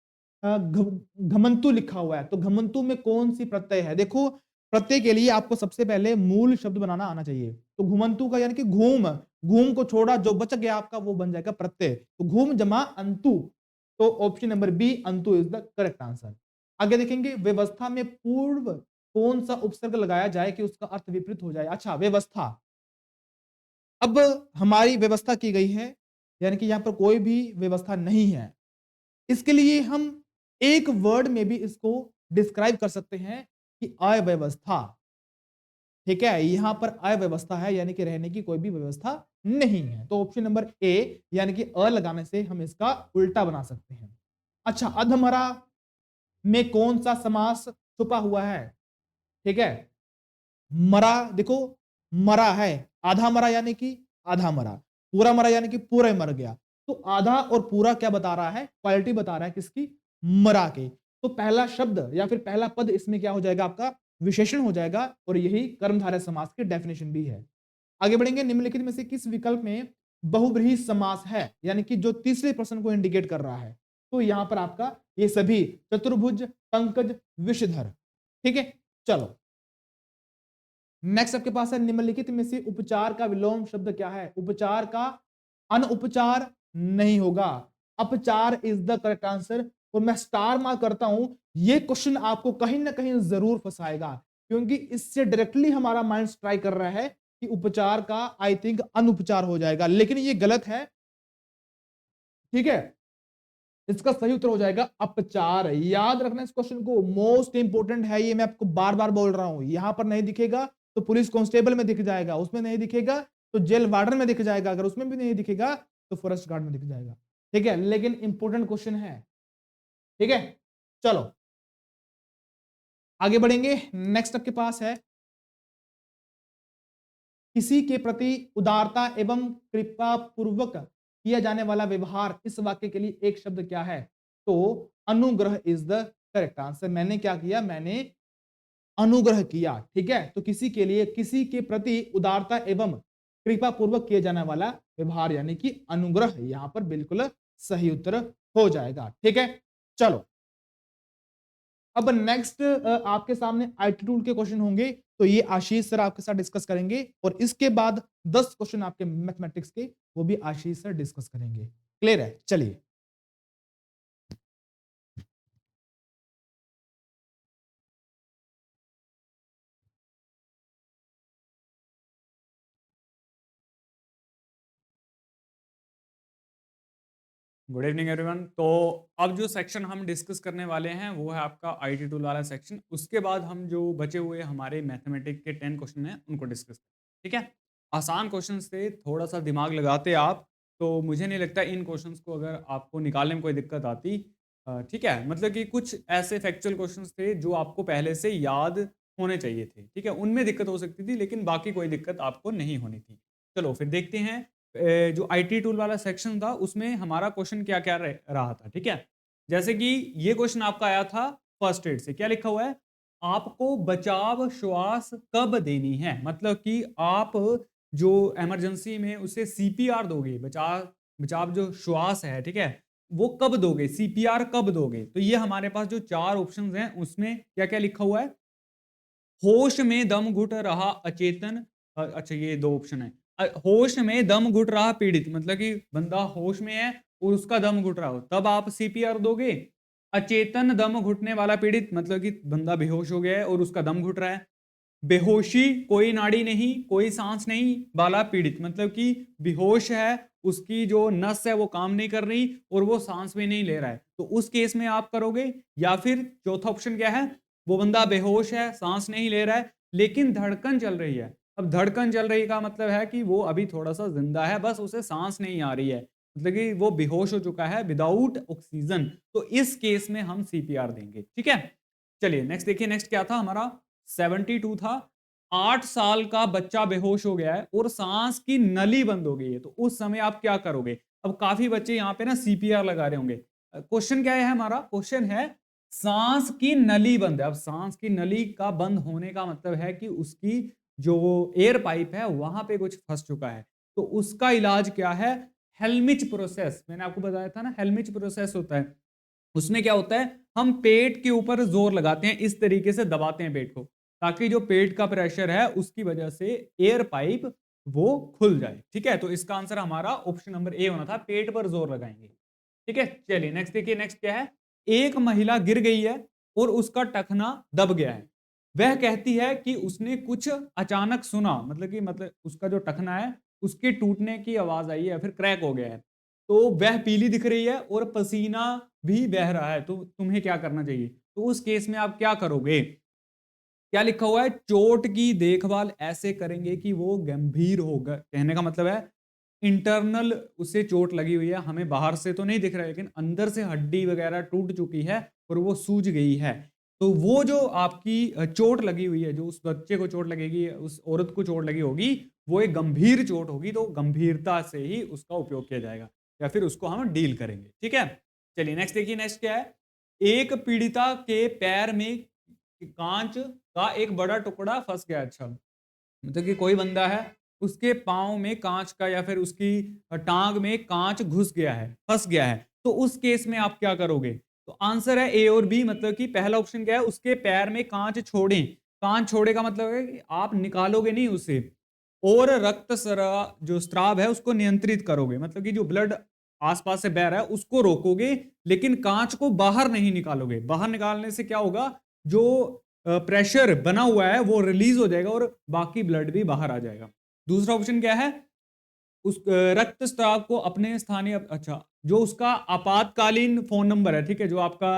घमंतु लिखा हुआ है, तो घमंतु में कौन सी प्रत्यय है। देखो, प्रत्यय के लिए आपको सबसे पहले मूल शब्द बनाना आना चाहिए। तो घुमंतु का यानी कि घूम, घूम को छोड़ा जो बच गया आपका वो बन जाएगा प्रत्यय, तो घूम जमा अंतु, तो ऑप्शन नंबर बी अंतु इज द करेक्ट आंसर। आगे देखेंगे, व्यवस्था में पूर्व कौन सा उपसर्ग लगाया जाए कि उसका अर्थ विपरीत हो जाए। अच्छा, व्यवस्था, अब हमारी व्यवस्था की गई है, यानी कि यहाँ पर कोई भी व्यवस्था नहीं है। इसके लिए हम एक वर्ड में भी इसको डिस्क्राइब कर सकते हैं कि अव्यवस्था। ठीक है, यहां पर अव्यवस्था है, यानी कि रहने की कोई भी व्यवस्था नहीं है। तो ऑप्शन नंबर ए, यानी कि अ लगाने से हम इसका उल्टा बना सकते हैं। अच्छा, अधमरा में कौन सा समास छुपा हुआ है? ठीक है, मरा देखो, मरा है, आधा मरा यानी कि आधा मरा, पूरा मरा यानी कि पूरा ही मर गया। तो आधा और पूरा क्या बता रहा है? क्वालिटी बता रहा है किसकी? मरा के। तो पहला शब्द या फिर पहला पद इसमें क्या हो जाएगा? आपका विशेषण हो जाएगा, और यही कर्मधारय समास की डेफिनेशन भी है। आगे बढ़ेंगे, निम्नलिखित में से किस विकल्प में बहुब्रीहि समास है, यानी कि जो तीसरे प्रश्न को इंडिकेट कर रहा है। तो यहां पर आपका ये सभी चतुर्भुज, पंकज, विषधर। ठीक है, चलो नेक्स्ट आपके पास है, निम्नलिखित में से उपचार का विलोम शब्द क्या है? उपचार का अनउपचार नहीं होगा, अपचार इज द करेक्ट आंसर। और मैं स्टार मार्क करता हूं, ये क्वेश्चन आपको कहीं ना कहीं जरूर फंसाएगा, क्योंकि इससे डायरेक्टली हमारा माइंड स्ट्राइक कर रहा है कि उपचार का आई थिंक अनउपचार हो जाएगा, लेकिन ये गलत है। ठीक है, इसका सही उत्तर हो जाएगा अपचार। याद रखना इस क्वेश्चन को, मोस्ट इंपोर्टेंट है ये, मैं आपको बार बार बोल रहा हूं। यहां पर नहीं दिखेगा तो पुलिस कांस्टेबल में दिख जाएगा, उसमें नहीं दिखेगा तो जेल वार्डन में दिख जाएगा, अगर उसमें भी नहीं दिखेगा तो फॉरेस्ट गार्ड में दिख जाएगा। ठीक है, लेकिन इंपोर्टेंट क्वेश्चन है। ठीक है, चलो आगे बढ़ेंगे। नेक्स्ट आपके पास है, किसी के प्रति उदारता एवं कृपा पूर्वक किया जाने वाला व्यवहार, इस वाक्य के लिए एक शब्द क्या है? तो अनुग्रह इज द करेक्ट आंसर। मैंने क्या किया? मैंने अनुग्रह किया। ठीक है, तो किसी के लिए, किसी के प्रति उदारता एवं कृपा पूर्वक किए जाने वाला व्यवहार यानी कि अनुग्रह, यहां पर बिल्कुल सही उत्तर हो जाएगा। ठीक है, चलो अब नेक्स्ट आपके सामने आईटी टूल के क्वेश्चन होंगे, तो ये आशीष सर आपके साथ डिस्कस करेंगे, और इसके बाद 10 क्वेश्चन आपके मैथमेटिक्स के, वो भी आशीष सर डिस्कस करेंगे। क्लियर है? चलिए गुड इवनिंग एवरीवन। तो अब जो सेक्शन हम डिस्कस करने वाले हैं वो है आपका आईटी टूल वाला सेक्शन। उसके बाद हम जो बचे हुए हमारे मैथमेटिक्स के 10 क्वेश्चन हैं उनको डिस्कस करें। ठीक है, आसान क्वेश्चन से थोड़ा सा दिमाग लगाते आप, तो मुझे नहीं लगता इन क्वेश्चंस को अगर आपको निकालने में कोई दिक्कत आती। ठीक है, मतलब कि कुछ ऐसे फैक्चुअल क्वेश्चंस थे जो आपको पहले से याद होने चाहिए थे। ठीक है, उनमें दिक्कत हो सकती थी, लेकिन बाकी कोई दिक्कत आपको नहीं होनी थी। चलो फिर देखते हैं जो आईटी टूल वाला सेक्शन था उसमें हमारा क्वेश्चन क्या क्या रहा था। ठीक है, जैसे कि ये क्वेश्चन आपका आया था फर्स्ट एड से, क्या लिखा हुआ है? आपको बचाव श्वास कब देनी है, मतलब कि आप जो इमरजेंसी में उसे सीपीआर दोगे, बचाव बचाव जो श्वास है, ठीक है, वो कब दोगे, सीपीआर कब दोगे? तो ये हमारे पास जो चार ऑप्शंस हैं उसमें क्या क्या लिखा हुआ है? होश में दम घुट रहा अचेतन, अच्छा ये दो ऑप्शन है। होश में दम घुट रहा पीड़ित, मतलब कि बंदा होश में है और उसका दम घुट रहा हो, तब आप सीपीआर दोगे। अचेतन दम घुटने वाला पीड़ित, मतलब कि बंदा बेहोश हो गया है और उसका दम घुट रहा है। बेहोशी, कोई नाड़ी नहीं, कोई सांस नहीं वाला पीड़ित, मतलब कि बेहोश है, उसकी जो नस है वो काम नहीं कर रही और वो सांस भी नहीं ले रहा है, तो उस केस में आप करोगे। या फिर चौथा ऑप्शन क्या है? वो बंदा बेहोश है, सांस नहीं ले रहा है, लेकिन धड़कन चल रही है। अब धड़कन चल रही का मतलब है कि वो अभी थोड़ा सा जिंदा है, बस उसे सांस नहीं आ रही है, मतलब कि वो बेहोश हो चुका है विदाउट ऑक्सीजन। तो इस केस में हम सीपीआर देंगे। ठीक है, चलिए नेक्स्ट देखिए। नेक्स्ट क्या था हमारा? 72 था। 8 साल का बच्चा बेहोश हो गया है और सांस की नली बंद हो गई है, तो उस समय आप क्या करोगे? अब काफी बच्चे यहाँ पे ना सीपीआर लगा रहे होंगे। क्वेश्चन क्या है हमारा? क्वेश्चन है सांस की नली बंद है। अब सांस की नली का बंद होने का मतलब है कि उसकी जो एयर पाइप है वहां पे कुछ फंस चुका है, तो उसका इलाज क्या है? हेल्मिच प्रोसेस, मैंने आपको बताया था ना, हेल्मिच प्रोसेस होता है। उसमें क्या होता है, हम पेट के ऊपर जोर लगाते हैं, इस तरीके से दबाते हैं पेट को, ताकि जो पेट का प्रेशर है उसकी वजह से एयर पाइप वो खुल जाए। ठीक है, तो इसका आंसर हमारा ऑप्शन नंबर ए होना था, पेट पर जोर लगाएंगे। ठीक है, चलिए नेक्स्ट देखिए। नेक्स्ट क्या है? एक महिला गिर गई है और उसका टखना दब गया है। वह कहती है कि उसने कुछ अचानक सुना, मतलब कि मतलब उसका जो टखना है उसके टूटने की आवाज आई है या फिर क्रैक हो गया है, तो वह पीली दिख रही है और पसीना भी बह रहा है, तो तुम्हें क्या करना चाहिए? तो उस केस में आप क्या करोगे? क्या लिखा हुआ है? चोट की देखभाल ऐसे करेंगे कि वो गंभीर होगा। कहने का मतलब है इंटरनल उसे चोट लगी हुई है, हमें बाहर से तो नहीं दिख रहा है, लेकिन अंदर से हड्डी वगैरह टूट चुकी है और वो सूज गई है। तो वो जो आपकी चोट लगी हुई है, जो उस बच्चे को चोट लगेगी, उस औरत को चोट लगी होगी, वो एक गंभीर चोट होगी, तो गंभीरता से ही उसका उपयोग किया जाएगा या फिर उसको हम डील करेंगे। ठीक है? चलिए नेक्स्ट देखिए, नेक्स्ट क्या है? एक पीड़िता के पैर में कांच का एक बड़ा टुकड़ा फंस गया। अच्छा, मतलब कि कोई बंदा है, उसके पाँव में कांच का या फिर उसकी टांग में कांच घुस गया है, फंस गया है, तो उस केस में आप क्या करोगे? तो आंसर है ए और बी, मतलब कि पहला ऑप्शन क्या है? उसके पैर में कांच छोड़ें। कांच छोड़े का मतलब है कि आप निकालोगे नहीं उसे, और रक्त सरा जो स्राव है उसको नियंत्रित करोगे, मतलब कि जो ब्लड आसपास से बह रहा है उसको रोकोगे, लेकिन कांच को बाहर नहीं निकालोगे। बाहर निकालने से क्या होगा? जो प्रेशर बना हुआ है वो रिलीज हो जाएगा और बाकी ब्लड भी बाहर आ जाएगा। दूसरा ऑप्शन क्या है? उस रक्त स्राव को अपने स्थानीय, अच्छा, जो उसका आपातकालीन फोन नंबर है, ठीक है, जो आपका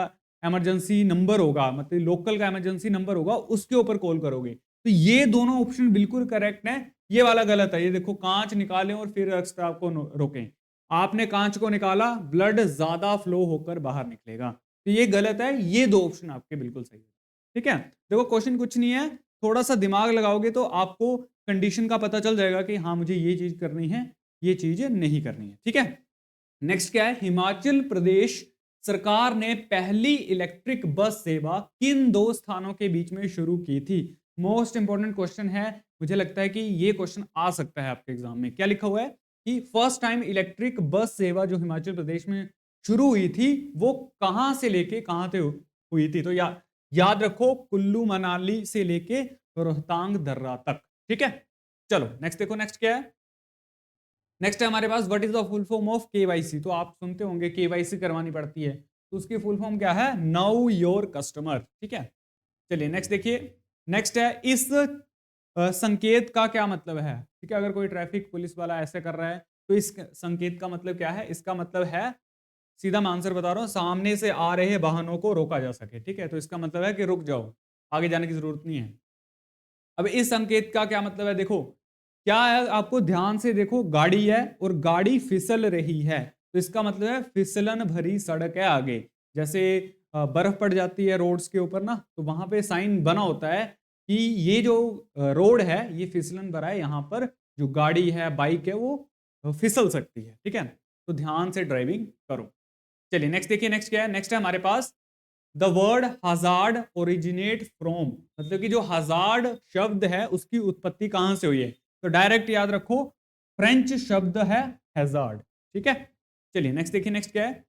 इमरजेंसी नंबर होगा, मतलब लोकल का इमरजेंसी नंबर होगा, उसके ऊपर कॉल करोगे। तो ये दोनों ऑप्शन बिल्कुल करेक्ट है, ये वाला गलत है। ये देखो, कांच निकालें और फिर रक्त स्राव को रोकें। आपने कांच को निकाला, ब्लड ज्यादा फ्लो होकर बाहर निकलेगा, तो ये गलत है। ये दो ऑप्शन आपके बिल्कुल सही है। ठीक है, देखो क्वेश्चन कुछ नहीं है, थोड़ा सा दिमाग लगाओगे तो आपको कंडीशन का पता चल जाएगा कि हाँ मुझे ये चीज करनी है, ये चीजें नहीं करनी है। ठीक है, नेक्स्ट क्या है? हिमाचल प्रदेश सरकार ने पहली इलेक्ट्रिक बस सेवा किन दो स्थानों के बीच में शुरू की थी? मोस्ट इंपॉर्टेंट क्वेश्चन है, मुझे लगता है कि ये क्वेश्चन आ सकता है आपके एग्जाम में। क्या लिखा हुआ है कि फर्स्ट टाइम इलेक्ट्रिक बस सेवा जो हिमाचल प्रदेश में शुरू हुई थी, वो कहां से लेके कहां तक हुई थी? तो याद रखो, कुल्लू मनाली से लेके रोहतांग दर्रा तक। ठीक है, चलो नेक्स्ट देखो, नेक्स्ट क्या है? नेक्स्ट है हमारे पास, what is the full form of KYC? तो आप सुनते होंगे केवाईसी करवानी पड़ती है, तो उसकी फुल फॉर्म क्या है? Now your customer. ठीक है, चलिए नेक्स्ट देखिए, नेक्स्ट है इस संकेत का क्या मतलब है? ठीक है, अगर कोई ट्रैफिक पुलिस वाला ऐसे कर रहा है, तो इस संकेत का मतलब क्या है? इसका मतलब है, सीधा मैं आंसर बता रहा हूं, सामने से आ रहे वाहनों को रोका जा सके। ठीक है, तो इसका मतलब है कि रुक जाओ, आगे जाने की जरूरत नहीं है। अब इस संकेत का क्या मतलब है? देखो क्या है, आपको ध्यान से देखो, गाड़ी है और गाड़ी फिसल रही है, तो इसका मतलब है फिसलन भरी सड़क है आगे। जैसे बर्फ पड़ जाती है रोड्स के ऊपर ना, तो वहां पे साइन बना होता है कि ये जो रोड है ये फिसलन भरा है, यहाँ पर जो गाड़ी है, बाइक है, वो फिसल सकती है। ठीक है, तो ध्यान से ड्राइविंग करो। चलिए नेक्स्ट देखिए, नेक्स्ट क्या है? नेक्स्ट है हमारे पास, the word hazard originate from, मतलब कि जो हजार्ड शब्द है उसकी उत्पत्ति कहां से हुई है? तो डायरेक्ट याद रखो, फ्रेंच शब्द है हैजार्ड। ठीक है, चलिए नेक्स्ट देखिए, नेक्स्ट क्या है?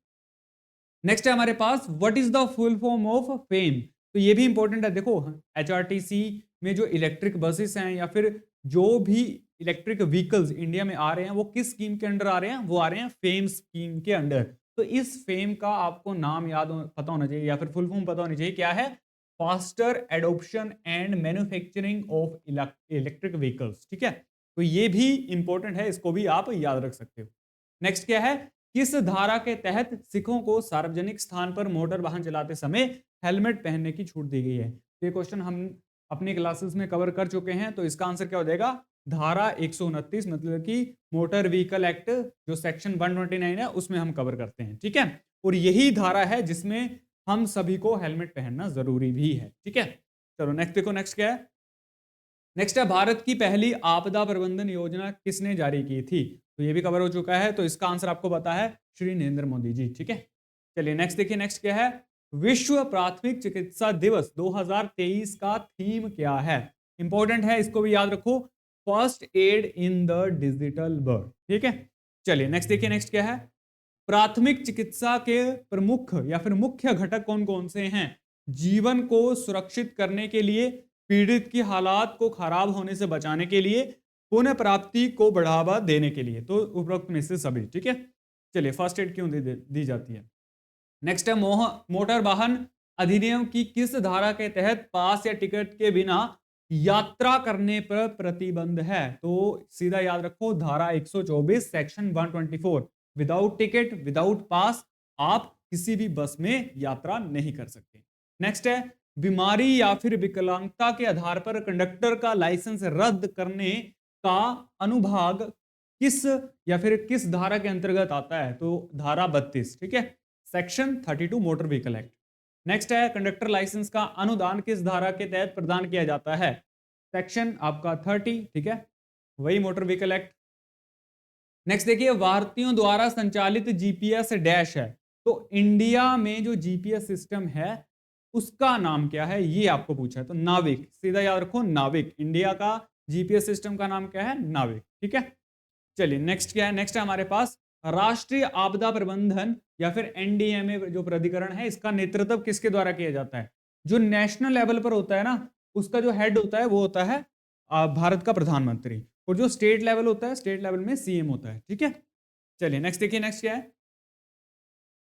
नेक्स्ट है हमारे पास, what is the full form of FAME? तो ये भी इंपॉर्टेंट है। देखो एचआरटीसी में जो इलेक्ट्रिक बसेस हैं या फिर जो भी इलेक्ट्रिक व्हीकल्स इंडिया में आ रहे हैं, वो किस स्कीम के अंडर आ रहे हैं? वो आ रहे हैं फेम स्कीम के अंडर। तो इस फेम का आपको नाम पता होना चाहिए या फिर फुल फॉर्म पता होनी चाहिए, क्या है? Faster adoption and manufacturing of electric vehicles. ठीक है, तो ये भी इंपॉर्टेंट है, इसको भी आप याद रख सकते हो। नेक्स्ट क्या है? किस धारा के तहत सिखों को सार्वजनिक स्थान पर मोटर वाहन चलाते समय हेलमेट पहनने की छूट दी गई है? तो ये क्वेश्चन हम अपनी क्लासेस में कवर कर चुके हैं, तो इसका आंसर क्या हो जाएगा? धारा 129, मतलब कि मोटर व्हीकल एक्ट जो सेक्शन 129 है उसमें हम कवर करते हैं। ठीक है, और यही धारा है जिसमें हम सभी को हेलमेट पहनना जरूरी भी है। ठीक है, चलो नेक्स्ट देखो, नेक्स्ट क्या है? नेक्स्ट है, भारत की पहली आपदा प्रबंधन योजना किसने जारी की थी? तो ये भी कवर हो चुका है, तो इसका आंसर आपको पता है, श्री नरेंद्र मोदी जी। ठीक है, चलिए नेक्स्ट देखिए, नेक्स्ट क्या है? विश्व प्राथमिक चिकित्सा दिवस 2023 का थीम क्या है? इंपॉर्टेंट है, इसको भी याद रखो, first aid in the digital world. ठीक है, चलिए नेक्स्ट देखिए, नेक्स्ट क्या है? प्राथमिक चिकित्सा के प्रमुख या फिर मुख्य घटक कौन कौन से हैं? जीवन को सुरक्षित करने के लिए, पीड़ित की हालात को खराब होने से बचाने के लिए, पुनः प्राप्ति को बढ़ावा देने के लिए, तो उपरोक्त में से सभी। ठीक है, चलिए फर्स्ट एड क्यों दी जाती है? नेक्स्ट है, मोटर वाहन अधिनियम की किस धारा के तहत पास या टिकट के बिना यात्रा करने पर प्रतिबंध है। तो सीधा याद रखो, धारा 124 सेक्शन 124, विदाउट टिकट विदाउट पास आप किसी भी बस में यात्रा नहीं कर सकते। नेक्स्ट है, बीमारी या फिर विकलांगता के आधार पर कंडक्टर का लाइसेंस रद्द करने का अनुभाग किस या फिर किस धारा के अंतर्गत आता है? तो धारा 32, ठीक है, section 32 motor vehicle act. Next है, कंडक्टर लाइसेंस का अनुदान किस धारा के तहत प्रदान किया जाता है? सेक्शन आपका 30, ठीक है, वही मोटर व्हीकल एक्ट। नेक्स्ट देखिए, भारतीयों द्वारा संचालित जीपीएस डैश है। तो इंडिया में जो जीपीएस सिस्टम है उसका नाम क्या है, ये आपको पूछा है। तो नाविक, सीधा याद रखो नाविक। इंडिया का जीपीएस सिस्टम का नाम क्या है? नाविक, ठीक है। चलिए नेक्स्ट क्या है? नेक्स्ट है हमारे पास राष्ट्रीय आपदा प्रबंधन या फिर एनडीएमए जो प्राधिकरण है, इसका नेतृत्व किसके द्वारा किया जाता है? जो नेशनल लेवल पर होता है ना, उसका जो हेड होता है वो होता है भारत का प्रधानमंत्री, और जो स्टेट लेवल होता है, स्टेट लेवल में सीएम होता है, ठीक है। चलिए नेक्स्ट देखिए, नेक्स्ट क्या है?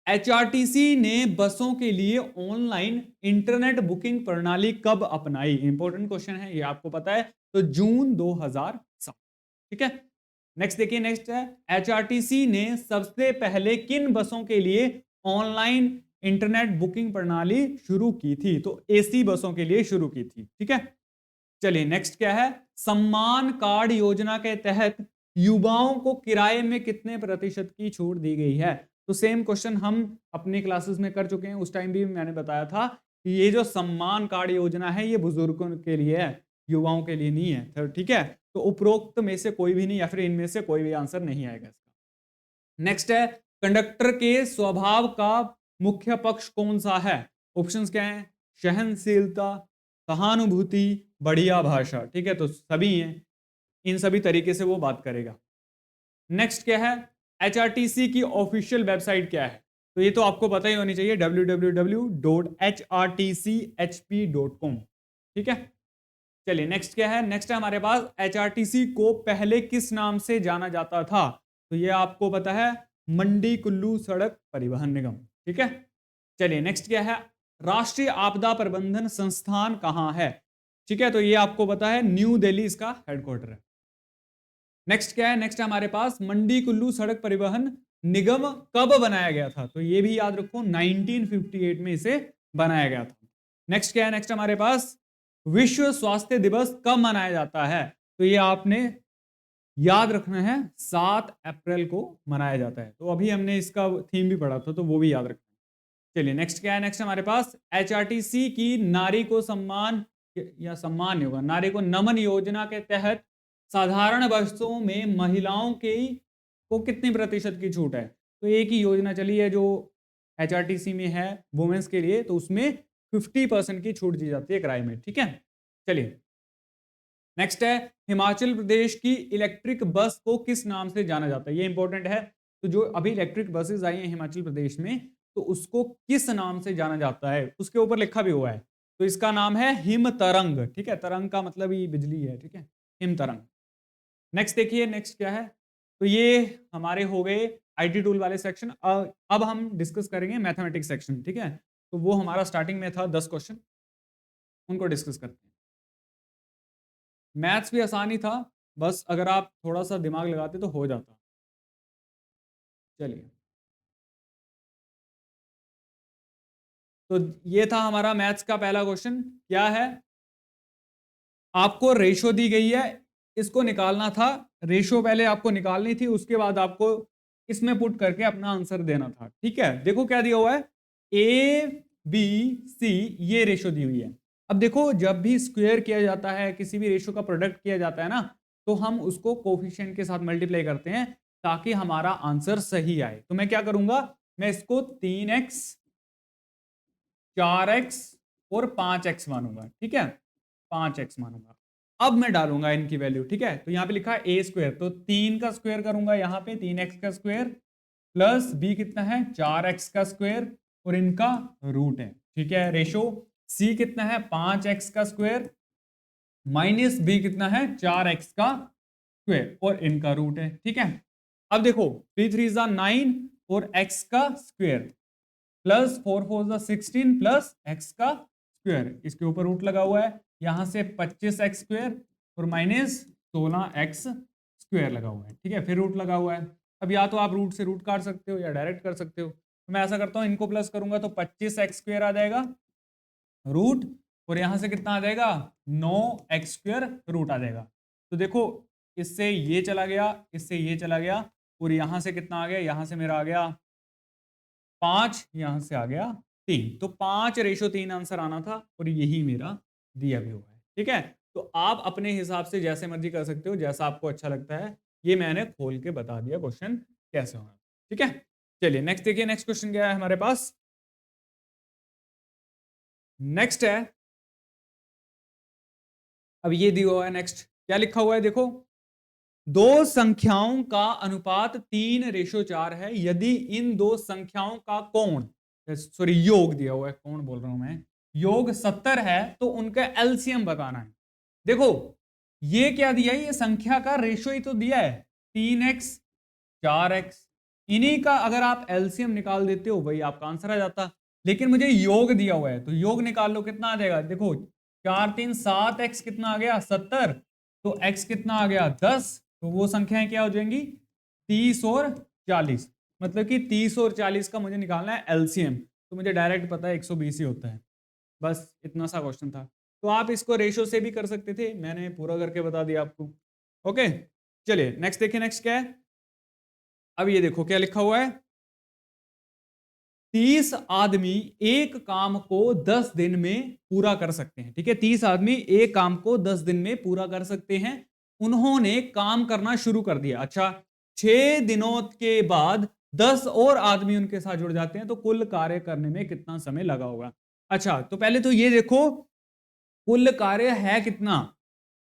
एचआरटीसी ने बसों के लिए ऑनलाइन इंटरनेट बुकिंग प्रणाली कब अपनाई? इंपॉर्टेंट क्वेश्चन है, ये आपको पता है। तो जून 2007, ठीक है। नेक्स्ट देखिए, नेक्स्ट है, एचआरटीसी ने सबसे पहले किन बसों के लिए ऑनलाइन इंटरनेट बुकिंग प्रणाली शुरू की थी? तो एसी बसों के लिए शुरू की थी, ठीक है। चलिए नेक्स्ट क्या है? सम्मान कार्ड योजना के तहत युवाओं को किराए में कितने प्रतिशत की छूट दी गई है? तो सेम क्वेश्चन हम अपनी क्लासेस में कर चुके हैं, उस टाइम भी मैंने बताया था कि ये जो सम्मान कार्ड योजना है ये बुजुर्गों के लिए है, युवाओं के लिए नहीं है, तो ठीक है। तो उपरोक्त में से कोई भी नहीं या फिर इनमें से कोई भी आंसर नहीं आएगा इसका। नेक्स्ट है, कंडक्टर के स्वभाव का मुख्य पक्ष कौन सा है? ऑप्शंस क्या हैं? सहनशीलता, सहानुभूति, बढ़िया भाषा, ठीक है, तो सभी हैं, इन सभी तरीके से वो बात करेगा। नेक्स्ट क्या है? एचआरटीसी की ऑफिशियल वेबसाइट क्या है? तो ये तो आपको पता ही होनी चाहिए, www.hrtchp.com, ठीक है। चलिए नेक्स्ट क्या है? नेक्स्ट है हमारे पास, एचआरटीसी को पहले किस नाम से जाना जाता था? तो ये आपको पता है, मंडी कुल्लू सड़क परिवहन निगम, ठीक है। चलिए नेक्स्ट क्या है? राष्ट्रीय आपदा प्रबंधन संस्थान कहां है? ठीक है, तो ये आपको पता है, न्यू दिल्ली इसका हेडक्वार्टर है। नेक्स्ट क्या है? नेक्स्ट हमारे पास, मंडी कुल्लू सड़क परिवहन निगम कब बनाया गया था? तो ये भी याद रखो, 1958 में इसे बनाया गया था। नेक्स्ट क्या है? नेक्स्ट हमारे पास, विश्व स्वास्थ्य दिवस कब मनाया जाता है? तो ये आपने याद रखना है, 7 अप्रैल को मनाया जाता है। तो अभी हमने इसका थीम भी पढ़ा था, तो वो भी याद रखना है। चलिए नेक्स्ट क्या है? नेक्स्ट हमारे पास, एचआरटीसी की नारी को सम्मान, या सम्मान नहीं होगा, नारी को नमन योजना के तहत साधारण बसों में महिलाओं के को कितनी प्रतिशत की छूट है? तो एक ही योजना चली है जो एचआरटीसी में है वुमेन्स के लिए, तो उसमें 50% की छूट दी जाती है किराए में, ठीक है। चलिए नेक्स्ट है, हिमाचल प्रदेश की इलेक्ट्रिक बस को किस नाम से जाना जाता है? ये इंपॉर्टेंट है। तो जो अभी इलेक्ट्रिक बसेस आई हैं हिमाचल प्रदेश में, तो उसको किस नाम से जाना जाता है? उसके ऊपर लिखा भी हुआ है, तो इसका नाम है हिम तरंग, ठीक है। तरंग का मतलब ही बिजली है, ठीक है, हिम तरंग। नेक्स्ट देखिए, नेक्स्ट क्या है? तो ये हमारे हो गए आईटी टूल वाले सेक्शन। अब हम डिस्कस करेंगे मैथमेटिक्स सेक्शन, ठीक है। तो वो हमारा स्टार्टिंग में था 10 क्वेश्चन, उनको डिस्कस करते हैं। मैथ्स भी आसान ही था, बस अगर आप थोड़ा सा दिमाग लगाते तो हो जाता। चलिए, तो ये था हमारा मैथ्स का पहला क्वेश्चन। क्या है? आपको रेशो दी गई है, इसको निकालना था। रेशो पहले आपको निकालनी थी, उसके बाद आपको इसमें पुट करके अपना आंसर देना था, ठीक है। देखो क्या दिया हुआ है, ए बी सी, ये रेशो दी हुई है। अब देखो, जब भी स्क्वायर किया जाता है, किसी भी रेशो का प्रोडक्ट किया जाता है ना, तो हम उसको कोफिशिएंट के साथ मल्टीप्लाई करते हैं ताकि हमारा आंसर सही आए। तो मैं क्या करूंगा, मैं इसको 3x 4x और 5x मानूंगा, ठीक है, 5x मानूंगा। अब मैं डालूंगा इनकी वैल्यू, ठीक है। तो यहां पे लिखा है ए स्क्वायर, तो 3 का स्क्वायर करूंगा यहां पे, 3x का स्क्वायर प्लस b कितना है, 4x का स्क्वायर, और इनका रूट है, ठीक है। रेशो c कितना है, 5x का स्क्वायर माइनस b कितना है, 4x का स्क्वायर, और इनका रूट है, ठीक है। अब देखो 3 3 जा 9 और x का स्क्वायर प्लस 4 4 जा 16 प्लस x का स्क्वायर, इसके ऊपर रूट लगा हुआ है, यहाँ से 25x स्क्वायर और माइनस 16x स्क्वायर लगा हुआ है, ठीक है, फिर रूट लगा हुआ है। अब या तो आप रूट से रूट काट सकते हो या डायरेक्ट कर सकते हो, तो मैं ऐसा करता हूँ, इनको प्लस करूंगा तो 25x स्क्वायर आ जाएगा रूट, और यहाँ से कितना आ जाएगा 9x स्क्वायर रूट आ जाएगा। तो देखो इससे ये चला गया, इससे ये चला गया, और यहाँ से कितना आ गया, यहाँ से मेरा आ गया 5, यहाँ से आ गया 3, तो 5:3 आंसर आना था, और यही मेरा दिया भी हुआ है, ठीक है। तो आप अपने हिसाब से जैसे मर्जी कर सकते हो, जैसा आपको अच्छा लगता है। ये मैंने खोल के बता दिया क्वेश्चन कैसे होगा, ठीक है। चलिए नेक्स्ट देखिए, नेक्स्ट क्वेश्चन क्या है हमारे पास। नेक्स्ट है, अब ये दिया हुआ है, नेक्स्ट क्या लिखा हुआ है देखो, दो संख्याओं का अनुपात 3:4 है, यदि इन दो संख्याओं का कोण, सॉरी योग दिया हुआ है, कौन बोल रहा हूं मैं, योग 70 है, तो उनका एलसीएम बताना है। देखो ये क्या दिया है, ये संख्या का रेशो ही तो दिया है, 3x 4x, इन्हीं का अगर आप एलसीएम निकाल देते हो वही आपका आंसर आ जाता। लेकिन मुझे योग दिया हुआ है, तो योग निकाल लो, कितना आ जाएगा देखो, 4 3 7x कितना आ गया 70, तो x कितना आ गया 10, तो वो संख्याएं क्या हो जाएंगी 30 और 40, मतलब कि 30 और 40 का मुझे निकालना है एलसीएम, तो मुझे डायरेक्ट पता है 120 ही होता है। बस इतना सा क्वेश्चन था, तो आप इसको रेशो से भी कर सकते थे, मैंने पूरा करके बता दिया आपको। ओके चलिए नेक्स्ट देखिए, नेक्स्ट क्या है। अब ये देखो क्या लिखा हुआ है, 30 आदमी एक काम को 10 दिन में पूरा कर सकते हैं, ठीक है, 30 आदमी एक काम को 10 दिन में पूरा कर सकते हैं। उन्होंने काम करना शुरू कर दिया, अच्छा 6 दिनों के बाद 10 और आदमी उनके साथ जुड़ जाते हैं, तो कुल कार्य करने में कितना समय लगा होगा। अच्छा तो पहले तो ये देखो कुल कार्य है कितना,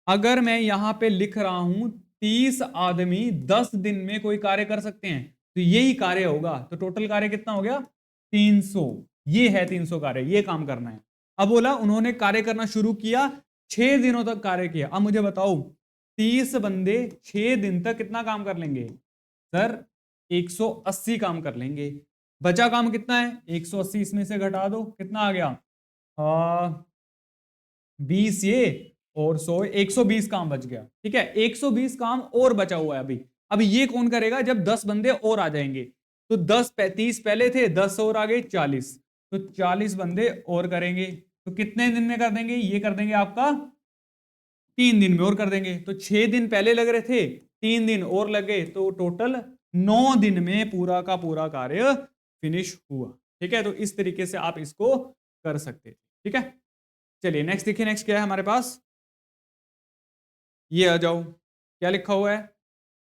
अगर मैं यहां पे लिख रहा हूं 30 आदमी 10 दिन में कोई कार्य कर सकते हैं, तो यही कार्य होगा, तो टोटल कार्य कितना हो गया 300, ये है 300 कार्य, ये काम करना है। अब बोला उन्होंने कार्य करना शुरू किया, 6 दिनों तक कार्य किया। अब मुझे बताओ 30 बंदे 6 दिन तक कितना काम कर लेंगे, सर 180 काम कर लेंगे। बचा काम कितना है, 180 इसमें से घटा दो, कितना आ गया 20 ये और 100, 120 काम बच गया, ठीक है, 120 काम और बचा हुआ है अभी। अब ये कौन करेगा, जब 10 बंदे और आ जाएंगे, तो 30 पहले थे, 10 और आ गए 40, तो 40 बंदे और करेंगे, तो कितने दिन में कर देंगे, ये कर देंगे आपका 3 दिन में और कर देंगे, तो 6 दिन पहले लग रहे थे, 3 दिन और लगे, तो टोटल 9 दिन में पूरा का पूरा कार्य फिनिश हुआ, ठीक है। तो इस तरीके से आप इसको कर सकते हैं, ठीक है। चलिए नेक्स्ट देखिए, नेक्स्ट क्या है हमारे पास, ये आ जाओ क्या लिखा हुआ है,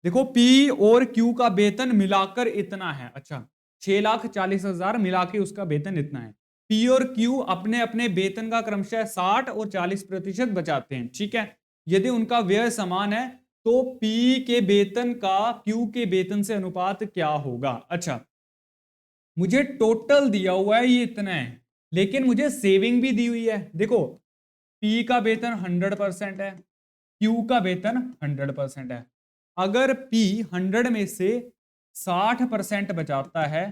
देखो P और Q का वेतन मिलाकर इतना है, अच्छा 6,40,000 मिला के उसका वेतन इतना है। P और Q अपने अपने वेतन का क्रमशः 60 और 40% बचाते हैं, ठीक है। यदि उनका व्यय समान है तो P के वेतन का Q के वेतन से अनुपात क्या होगा। अच्छा मुझे टोटल दिया हुआ है ये इतना है, लेकिन मुझे सेविंग भी दी हुई है। देखो P का वेतन 100% है, Q का वेतन 100% है। अगर P 100 में से 60% बचाता है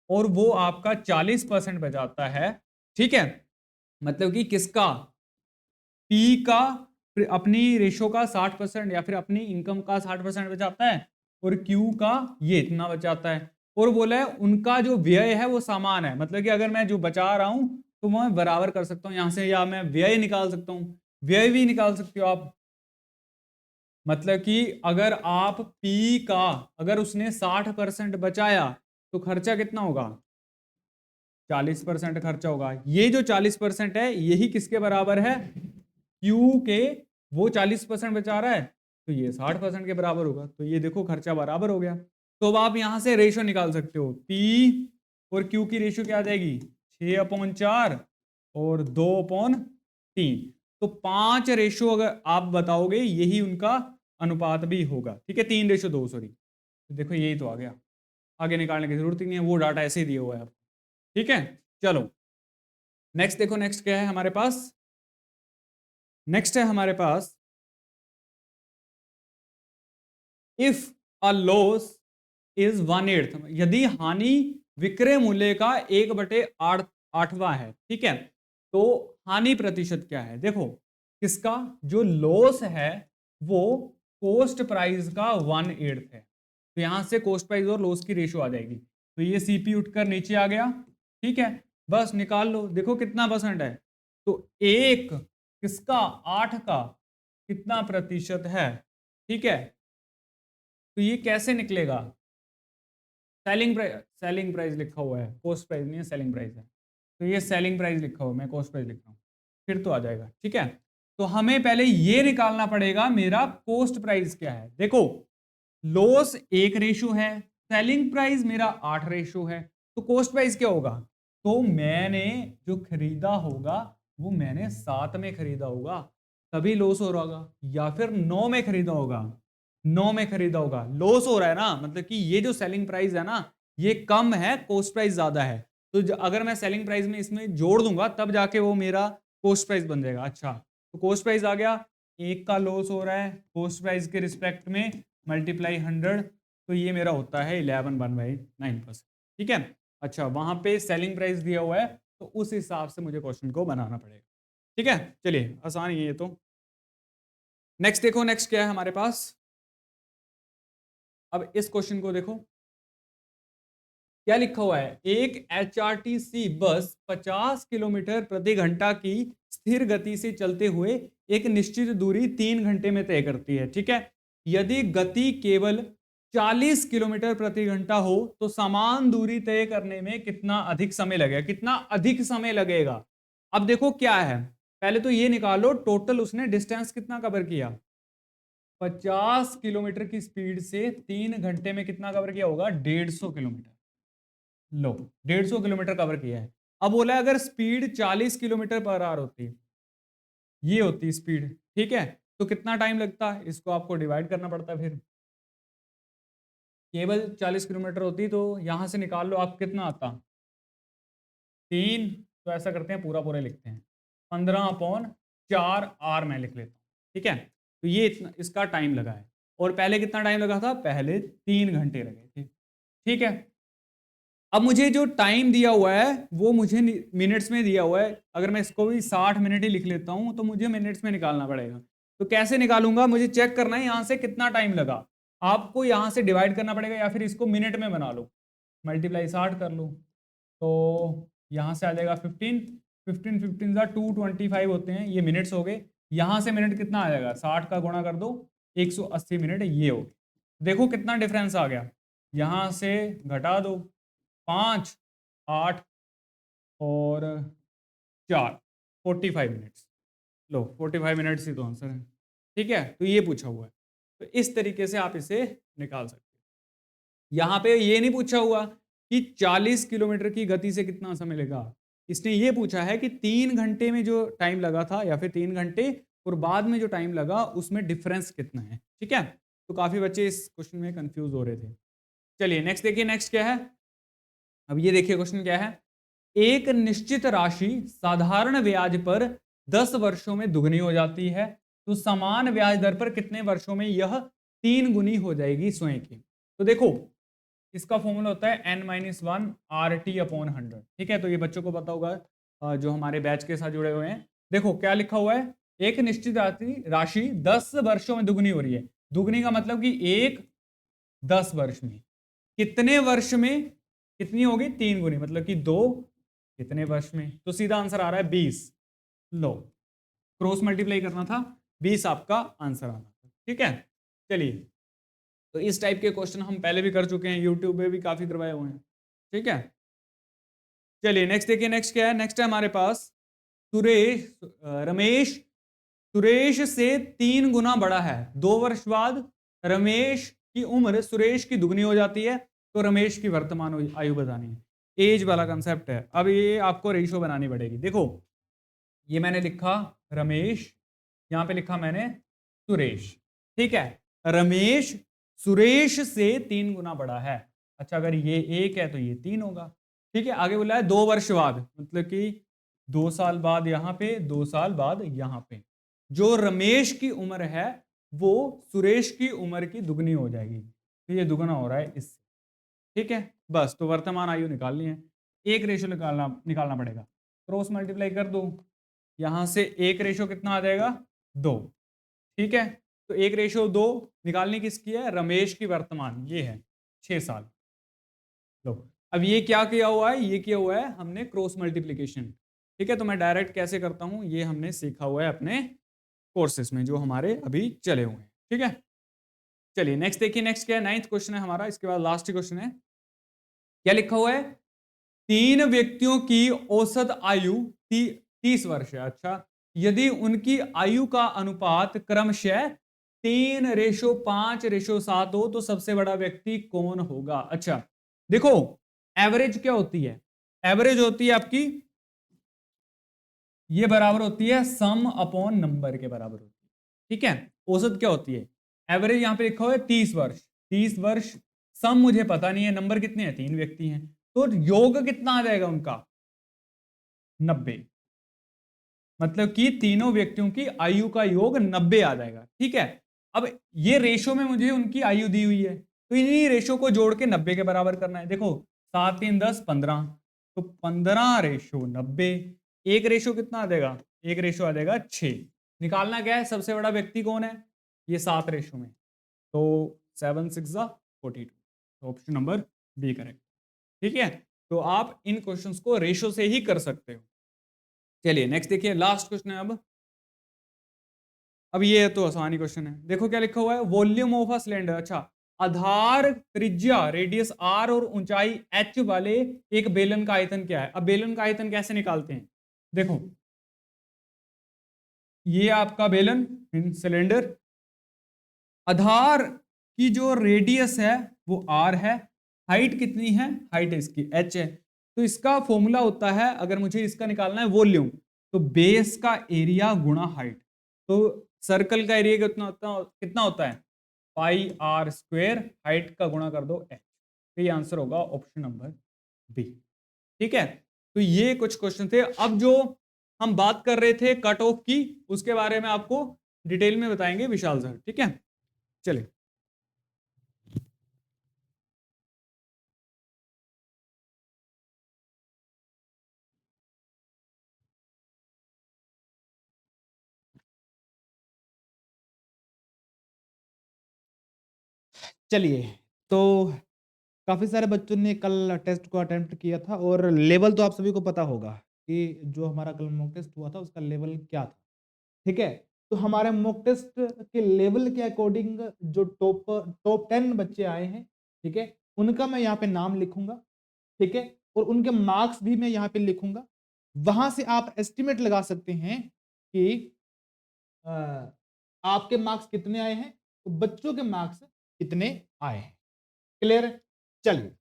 और वो आपका 40% बचाता है, ठीक है, मतलब कि किसका, P का अपनी रेशो का 60% या फिर अपनी इनकम का 60% बचाता है, और Q का ये इतना बचाता है, और बोला है उनका जो व्यय है वो समान है, मतलब कि अगर मैं जो बचा रहा हूं तो मैं बराबर कर सकता हूं यहां से, या मैं व्यय निकाल सकता हूं, व्यय भी निकाल सकते हो आप। मतलब कि अगर आप P का, अगर उसने 60% बचाया तो खर्चा कितना होगा, 40% खर्चा होगा। ये जो 40% है यही किसके बराबर है, Q के, वो 40% बचा रहा है तो ये 60% के बराबर होगा, तो ये देखो खर्चा बराबर हो गया। तो अब आप यहां से रेशो निकाल सकते हो, P और Q की रेशो क्या आ जाएगी 6/4 और 2/3, तो 5 रेशो अगर आप बताओगे यही उनका अनुपात भी होगा, ठीक है, 3:2, सॉरी, तो देखो यही तो आ गया, आगे निकालने की जरूरत ही नहीं है, वो डाटा ऐसे ही दिया हुआ है आपको, ठीक है। चलो नेक्स्ट देखो, नेक्स्ट क्या है हमारे पास, नेक्स्ट है हमारे पास, इफ अ लॉस इज 1/8, यदि हानि विक्रय मूल्य का 1/8वां है, ठीक है, तो हानि प्रतिशत क्या है। देखो किसका, जो लॉस है वो कॉस्ट प्राइस का 1/8 है। तो यहां से कॉस्ट प्राइस और लॉस की रेशियो आ जाएगी। तो ये सीपी उठकर नीचे आ गया, ठीक है, बस निकाल लो, देखो कितना परसेंट है। तो एक किसका, 8 का कितना प्रतिशत है, ठीक है। तो ये कैसे निकलेगा, सेलिंग प्राइस लिखा हुआ है, कॉस्ट प्राइस नहीं है, सेलिंग प्राइस है। तो ये सेलिंग प्राइस लिखा हुआ है, मैं कॉस्ट प्राइस लिख रहा हूँ, फिर तो आ जाएगा, ठीक है। तो हमें पहले ये निकालना पड़ेगा मेरा कॉस्ट प्राइस क्या है। देखो लॉस 1 रेशो है, सेलिंग प्राइस मेरा 8 रेशो है, तो कॉस्ट प्राइस क्या होगा, तो मैंने जो खरीदा होगा वो मैंने 7 में खरीदा होगा, तभी लॉस हो रहा होगा, या फिर 9 में खरीदा होगा, 9 में खरीदा होगा, लॉस हो रहा है ना, मतलब कि ये जो सेलिंग प्राइस है ना ये कम है, कॉस्ट प्राइस ज्यादा है। तो अगर मैं सेलिंग प्राइस में इसमें जोड़ दूंगा तब जाके वो मेरा कॉस्ट प्राइस बन जाएगा। अच्छा, तो कॉस्ट प्राइस आ गया, 1 का लॉस हो रहा है कॉस्ट प्राइस के रिस्पेक्ट में, मल्टीप्लाई 100, तो ये मेरा होता है 11/9%, ठीक है। अच्छा, वहां पे सेलिंग प्राइस दिया हुआ है तो उस हिसाब से मुझे क्वेश्चन को बनाना पड़ेगा, ठीक है। चलिए आसान ही है ये तो। नेक्स्ट देखो, नेक्स्ट क्या है हमारे पास। अब इस क्वेश्चन को देखो, क्या लिखा हुआ है, एक एचआरटीसी बस 50 किलोमीटर प्रति घंटा की स्थिर गति से चलते हुए एक निश्चित दूरी 3 घंटे में तय करती है, ठीक है। यदि गति केवल 40 किलोमीटर प्रति घंटा हो तो समान दूरी तय करने में कितना अधिक समय लगेगा, कितना अधिक समय लगेगा। अब देखो क्या है, पहले तो ये निकालो टोटल उसने डिस्टेंस कितना कवर किया, 50 किलोमीटर की स्पीड से 3 घंटे में कितना कवर किया होगा, 150 किलोमीटर। लो, 150 किलोमीटर कवर किया है। अब बोला अगर स्पीड 40 किलोमीटर पर आवर होती, ये होती स्पीड, ठीक है, तो कितना टाइम लगता है, इसको आपको डिवाइड करना पड़ता है। फिर केवल 40 किलोमीटर होती तो यहां से निकाल लो आप, कितना आता, 3, तो ऐसा करते हैं पूरा पूरा लिखते हैं, 15/4 आर मैं लिख लेता हूँ, ठीक है। तो ये इतना इसका टाइम लगा है, और पहले कितना टाइम लगा था, पहले 3 घंटे लगे थे, ठीक है। अब मुझे जो टाइम दिया हुआ है वो मुझे मिनट्स में दिया हुआ है, अगर मैं इसको भी 60 मिनट ही लिख लेता हूं तो मुझे मिनट्स में निकालना पड़ेगा। तो कैसे निकालूंगा, मुझे चेक करना है यहां से कितना टाइम लगा, आपको यहां से डिवाइड करना पड़ेगा या फिर इसको मिनट में बना लो, मल्टीप्लाई 60 कर लो, तो यहां से आ जाएगा 15, 15 15 जा 225 होते हैं, ये मिनट्स हो गए। यहां से मिनट कितना आ जाएगा, 60 का गुणा कर दो, 180 मिनट ये हो गए। देखो कितना डिफरेंस आ गया, यहां से घटा दो, 5, 8 और 4, 45 मिनट्स। लो 45 मिनट्स ही तो आंसर है, ठीक है। तो ये पूछा हुआ है, तो इस तरीके से आप इसे निकाल सकते हैं। यहाँ पे ये नहीं पूछा हुआ कि 40 किलोमीटर की गति से कितना समय लगा, इसने ये पूछा है कि 3 घंटे में जो टाइम लगा था या फिर 3 घंटे और बाद में जो टाइम लगा उसमें डिफरेंस कितना है, ठीक है। तो काफी बच्चे इस क्वेश्चन में कंफ्यूज हो रहे थे। चलिए नेक्स्ट देखिए, नेक्स्ट क्या है। अब ये देखिए क्वेश्चन क्या है, एक निश्चित राशि साधारण ब्याज पर 10 वर्षों में दुगनी हो जाती है, तो समान ब्याज दर पर कितने वर्षों में यह 3 गुनी हो जाएगी स्वयं की। तो देखो इसका फॉर्मूला होता है n-1 RT/100, ठीक है। तो ये बच्चों को पता होगा जो हमारे बैच के साथ जुड़े हुए हैं। देखो क्या लिखा हुआ है, एक निश्चित राशि 10 वर्षों में दुगनी हो रही है, दुगनी का मतलब कि एक 10 वर्ष में, कितने वर्ष में कितनी होगी, 3 गुनी, मतलब कि 2 कितने वर्ष में, तो सीधा आंसर आ रहा है 20। लो क्रॉस मल्टीप्लाई करना था, 20 आपका आंसर आना था, ठीक है। चलिए, तो इस टाइप के क्वेश्चन हम पहले भी कर चुके हैं, यूट्यूब पे भी काफी करवाए हुए हैं, ठीक है। चलिए नेक्स्ट देखिए, नेक्स्ट क्या है, नेक्स्ट है हमारे पास सुरेश रमेश सुरेश से 3 गुना बड़ा है, 2 वर्ष बाद रमेश की उम्र सुरेश की दुगनी हो जाती है, तो रमेश की वर्तमान आयु बतानी है, एज वाला कंसेप्ट है। अब ये आपको रेशियो बनानी पड़ेगी। देखो ये मैंने लिखा रमेश, यहां पे लिखा मैंने सुरेश, ठीक है। रमेश सुरेश से 3 गुना बड़ा है, अच्छा अगर ये 1 है तो ये 3 होगा, ठीक है। आगे बोला है 2 वर्ष बाद, मतलब कि 2 साल बाद यहां पे, 2 साल बाद यहां पे जो रमेश की उम्र है वो सुरेश की उम्र की दुगनी हो जाएगी, तो ये दुगना हो रहा है इससे, ठीक है। बस तो वर्तमान आयु निकालनी है, एक रेशियो निकालना निकालना पड़ेगा, क्रॉस मल्टीप्लाई कर दो, यहां से एक रेशियो कितना आ जाएगा 2। ठीक है, तो 1:2 निकालनी किसकी है? रमेश की वर्तमान, ये है 6 साल। लो, अब ये क्या किया हुआ है? ये किया हुआ है हमने क्रॉस मल्टीप्लीकेशन। ठीक है, तो मैं डायरेक्ट कैसे करता हूं, ये हमने सीखा हुआ है अपने कोर्सेस में जो हमारे अभी चले हुए हैं। ठीक है, चलिए नेक्स्ट देखिए। नेक्स्ट क्या है? 9th क्वेश्चन है हमारा, इसके बाद लास्ट क्वेश्चन है। क्या लिखा हुआ है? 3 व्यक्तियों की औसत आयु 30 वर्ष है। अच्छा, यदि उनकी आयु का अनुपात क्रमशः 3:5:7 हो तो सबसे बड़ा व्यक्ति कौन होगा? अच्छा, देखो, एवरेज क्या होती है? एवरेज होती है आपकी, ये बराबर होती है सम अपॉन नंबर के बराबर होती है। ठीक है, औसत क्या होती है? एवरेज यहां पे लिखा हुआ है 30 वर्ष। 30 वर्ष, सम मुझे पता नहीं है, नंबर कितने हैं? 3 व्यक्ति हैं, तो योग कितना आ जाएगा उनका? 90। मतलब कि तीनों व्यक्तियों की आयु का योग 90 आ जाएगा। ठीक है, अब ये रेशो में मुझे उनकी आयु दी हुई है, तो इन्हीं रेशो को जोड़ के 90 के बराबर करना है। देखो, 7 3 10 15, तो 15:90। एक रेशो कितना आ जाएगा? एक रेशो आ जाएगा 6। निकालना क्या है? सबसे बड़ा व्यक्ति कौन है? ये 7 रेशो में, तो 7 6 42, तो ऑप्शन नंबर बी करेक्ट। ठीक है, तो आप इन क्वेश्चंस को रेशो से ही कर सकते हो। चलिए नेक्स्ट देखिए, लास्ट क्वेश्चन है अब ये तो आसानी क्वेश्चन है। देखो क्या लिखा हुआ है, वॉल्यूम ऑफ अ सिलेंडर। अच्छा, आधार, त्रिज्या, रेडियस आर और ऊंचाई एच वाले एक बेलन का आयतन क्या है? अब बेलन का आयतन कैसे निकालते हैं? देखो, ये आपका बेलन सिलेंडर, आधार की जो रेडियस है वो आर है, हाइट कितनी है? हाइट इसकी एच है। तो इसका फॉर्मूला होता है, अगर मुझे इसका निकालना है वॉल्यूम, तो बेस का एरिया गुणा हाइट। तो सर्कल का एरिया कितना होता है? पाई आर स्क्वेयर, हाइट का गुणा कर दो एच। तो ये आंसर होगा ऑप्शन नंबर बी। ठीक है, तो ये कुछ क्वेश्चन थे। अब जो हम बात कर रहे थे कट ऑफ की, उसके बारे में आपको डिटेल में बताएंगे विशाल सर। ठीक है, चलिए। चलिए, तो काफी सारे बच्चों ने कल टेस्ट को अटेम्प्ट किया था और लेवल तो आप सभी को पता होगा कि जो हमारा कल मॉक टेस्ट हुआ था उसका लेवल क्या था। ठीक है, तो हमारे मॉक टेस्ट के लेवल के अकॉर्डिंग जो टॉप 10 बच्चे आए हैं, ठीक है, उनका मैं यहाँ पे नाम लिखूंगा। ठीक है, और उनके मार्क्स भी मैं यहाँ पे लिखूंगा। वहां से आप एस्टिमेट लगा सकते हैं कि अ, आपके मार्क्स कितने आए हैं, तो बच्चों के मार्क्स कितने आए हैं। क्लियर है? चलिए,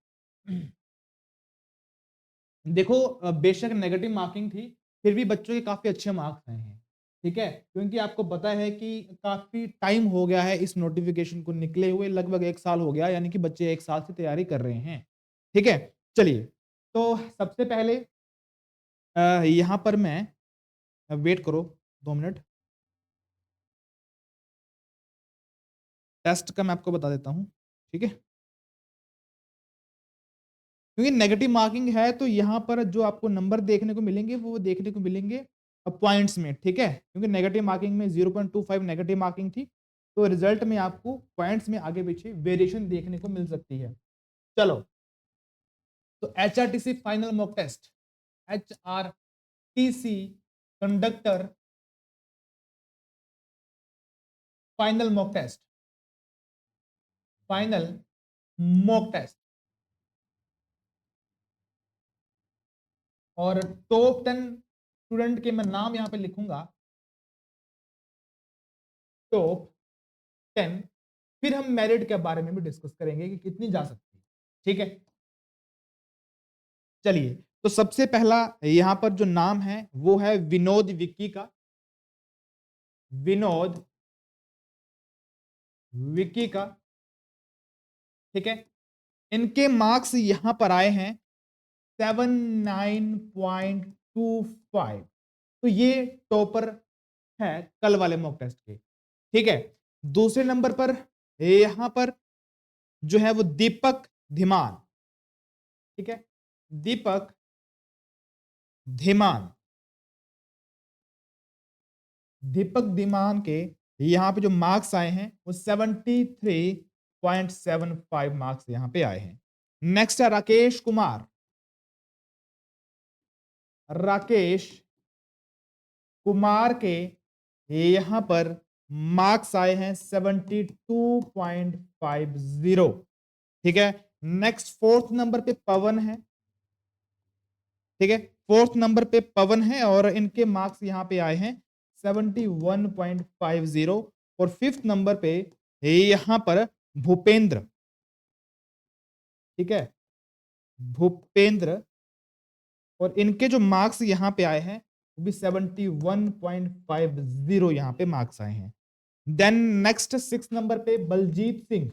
देखो, बेशक नेगेटिव मार्किंग थी, फिर भी बच्चों के काफी अच्छे मार्क्स आए हैं। ठीक है, क्योंकि आपको पता है कि काफी टाइम हो गया है इस नोटिफिकेशन को निकले हुए, लगभग 1 साल हो गया, यानी कि बच्चे 1 साल से तैयारी कर रहे हैं। ठीक है, चलिए, तो सबसे पहले यहां पर मैं, वेट करो 2 मिनट, टेस्ट का मैं आपको बता देता हूं। ठीक है, क्योंकि नेगेटिव मार्किंग है तो यहाँ पर जो आपको नंबर देखने को मिलेंगे वो देखने को मिलेंगे पॉइंट्स में। ठीक है, क्योंकि नेगेटिव मार्किंग में 0.25 नेगेटिव मार्किंग थी, तो रिजल्ट में आपको पॉइंट्स में आगे पीछे वेरिएशन देखने को मिल सकती है। चलो, तो HRTC final mock test, HRTC conductor final mock test, final mock test, और टॉप 10 स्टूडेंट के मैं नाम यहां पे लिखूंगा, टॉप 10। फिर हम मेरिट के बारे में भी डिस्कस करेंगे कि कितनी जा सकती है। ठीक है, चलिए, तो सबसे पहला यहां पर जो नाम है वो है विनोद विक्की का, विनोद विक्की का। ठीक है, इनके मार्क्स यहां पर आए हैं 79.25, तो ये टॉपर है कल वाले मॉक टेस्ट के। ठीक है, दूसरे नंबर पर यहां पर जो है वो दीपक धीमान। ठीक है, दीपक धीमान। दीपक धीमान के यहाँ पे जो मार्क्स आए हैं वो 73.75 मार्क्स यहाँ पे आए हैं। नेक्स्ट है राकेश कुमार। राकेश कुमार के यहाँ पर मार्क्स आए हैं 72.50। ठीक है। नेक्स्ट फोर्थ नंबर पे पवन है। ठीक है, फोर्थ नंबर पे पवन है और इनके मार्क्स यहाँ पे आए हैं 71.50। और फिफ्थ नंबर पे यहाँ पर भूपेंद्र। ठीक है, भूपेंद्र, और इनके जो मार्क्स यहाँ पे आए हैं वो भी 71.50 यहाँ पे मार्क्स आए हैं। देन नेक्स्ट सिक्स नंबर पे बलजीत सिंह,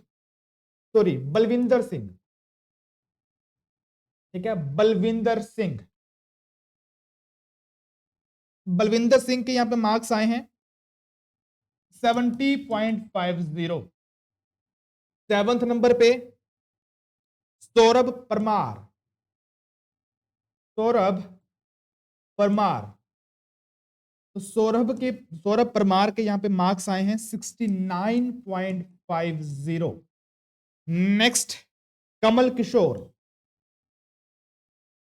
सॉरी बलविंदर सिंह। ठीक है, बलविंदर सिंह, बलविंदर सिंह के यहाँ पे मार्क्स आए हैं 70.50। सेवंथ नंबर पे सौरभ परमार। सौरभ परमार, तो सौरभ परमार के यहाँ पे मार्क्स आए हैं 69.50। नेक्स्ट कमल किशोर।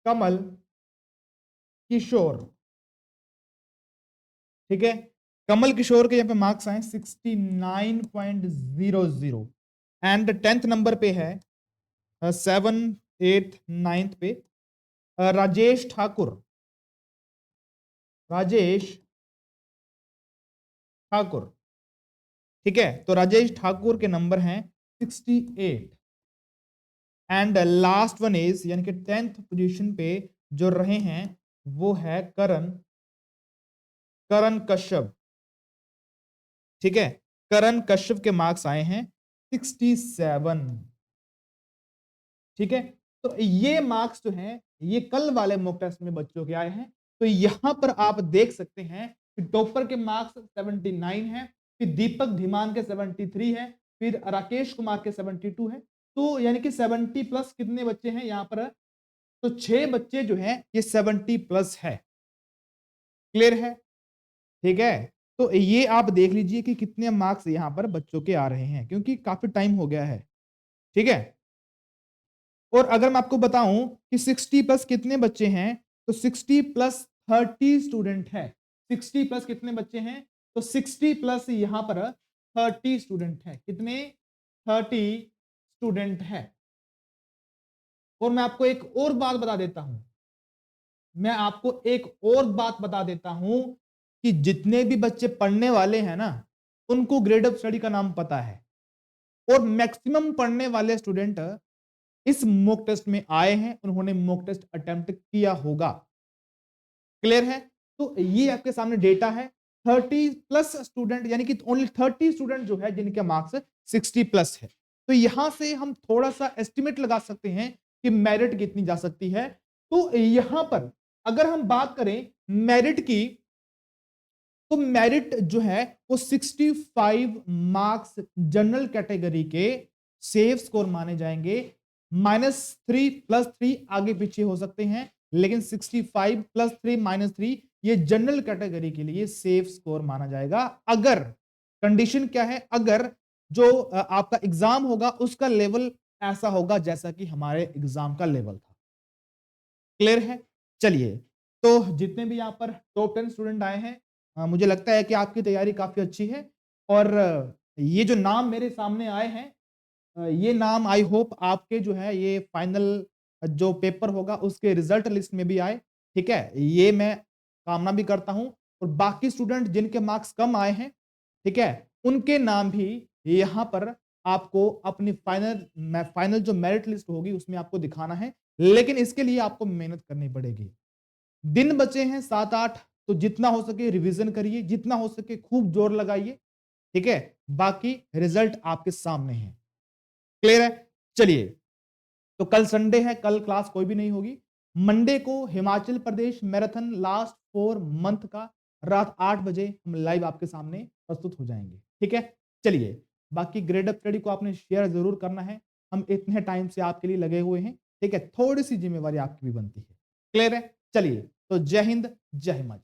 कमल किशोर, ठीक है, कमल किशोर के यहाँ पे मार्क्स आए 69.00। एंड टेंथ नंबर पे है, 7, 8, 9 पे राजेश ठाकुर। राजेश ठाकुर, ठीक है, तो राजेश ठाकुर के नंबर हैं 68। एंड लास्ट वन इज, यानी कि 10th पोजीशन पे जो रहे हैं वो है करण कश्यप। ठीक है, करण कश्यप के मार्क्स आए हैं 67। ठीक है, तो ये मार्क्स जो हैं ये कल वाले मॉक टेस्ट में बच्चों के आए हैं। तो यहां पर आप देख सकते हैं कि टॉपर के मार्क्स 79 है, फिर दीपक धीमान के 73 है, फिर राकेश कुमार के 72 है। तो यानी कि 70 प्लस कितने बच्चे हैं यहां पर? तो 6 बच्चे जो हैं ये 70 प्लस है। क्लियर है? ठीक है, तो ये आप देख लीजिए कि कितने मार्क्स यहां पर बच्चों के आ रहे हैं, क्योंकि काफी टाइम हो गया है। ठीक है, और अगर मैं आपको बताऊं कि 60 प्लस कितने बच्चे हैं, तो 60 प्लस 30 स्टूडेंट है। 60 प्लस कितने बच्चे हैं? तो 60 प्लस यहां पर 30 स्टूडेंट है। कितने? 30 स्टूडेंट है। और मैं आपको एक और बात बता देता हूं, मैं आपको एक और बात बता देता हूं कि जितने भी बच्चे पढ़ने वाले हैं ना, उनको ग्रेड ऑफ स्टडी का नाम पता है, और मैक्सिमम पढ़ने वाले स्टूडेंट इस मॉक टेस्ट में आए हैं, उन्होंने मॉक टेस्ट अटेम्प्ट किया होगा। क्लियर है? तो ये आपके सामने डेटा है। 30 प्लस स्टूडेंट, यानी कि ओनली 30 स्टूडेंट जो है जिनके मार्क्स 60 प्लस है। तो यहां से हम थोड़ा सा एस्टिमेट लगा सकते हैं कि मेरिट कितनी जा सकती है। तो यहां पर अगर हम बात करें मेरिट की, तो मेरिट जो है वो 65 मार्क्स जनरल कैटेगरी के सेफ स्कोर माने जाएंगे। -3 +3 आगे पीछे हो सकते हैं, लेकिन 65 +3 -3 ये जनरल कैटेगरी के लिए सेफ स्कोर माना जाएगा। अगर कंडीशन क्या है? अगर जो आपका एग्जाम होगा उसका लेवल ऐसा होगा जैसा कि हमारे एग्जाम का लेवल था। क्लियर है? चलिए, तो जितने भी यहाँ पर टॉप 10 स्टूडेंट आए हैं, मुझे लगता है कि आपकी तैयारी काफी अच्छी है। और ये जो नाम मेरे सामने आए हैं, ये नाम आई होप आपके जो है ये फाइनल जो पेपर होगा उसके रिजल्ट लिस्ट में भी आए। ठीक है, ये मैं कामना भी करता हूं। और बाकी स्टूडेंट जिनके मार्क्स कम आए हैं, ठीक है, उनके नाम भी यहाँ पर आपको अपनी फाइनल जो मेरिट लिस्ट होगी उसमें आपको दिखाना है। लेकिन इसके लिए आपको मेहनत करनी पड़ेगी। दिन बचे हैं 7-8, तो जितना हो सके रिवीजन करिए, जितना हो सके खूब जोर लगाइए। ठीक है, बाकी रिजल्ट आपके सामने है। क्लियर है? चलिए, तो कल संडे है, कल क्लास कोई भी नहीं होगी। मंडे को Himachal Pradesh marathon last 4 month का रात 8 बजे हम लाइव आपके सामने प्रस्तुत हो जाएंगे। ठीक है, चलिए, बाकी ग्रेड अप स्टडी को आपने शेयर जरूर करना है। हम इतने टाइम से आपके लिए लगे हुए हैं। ठीक है, थोड़ी सी जिम्मेवारी आपकी भी बनती है। क्लियर है? चलिए, तो जय हिंद, जय हिमाचल।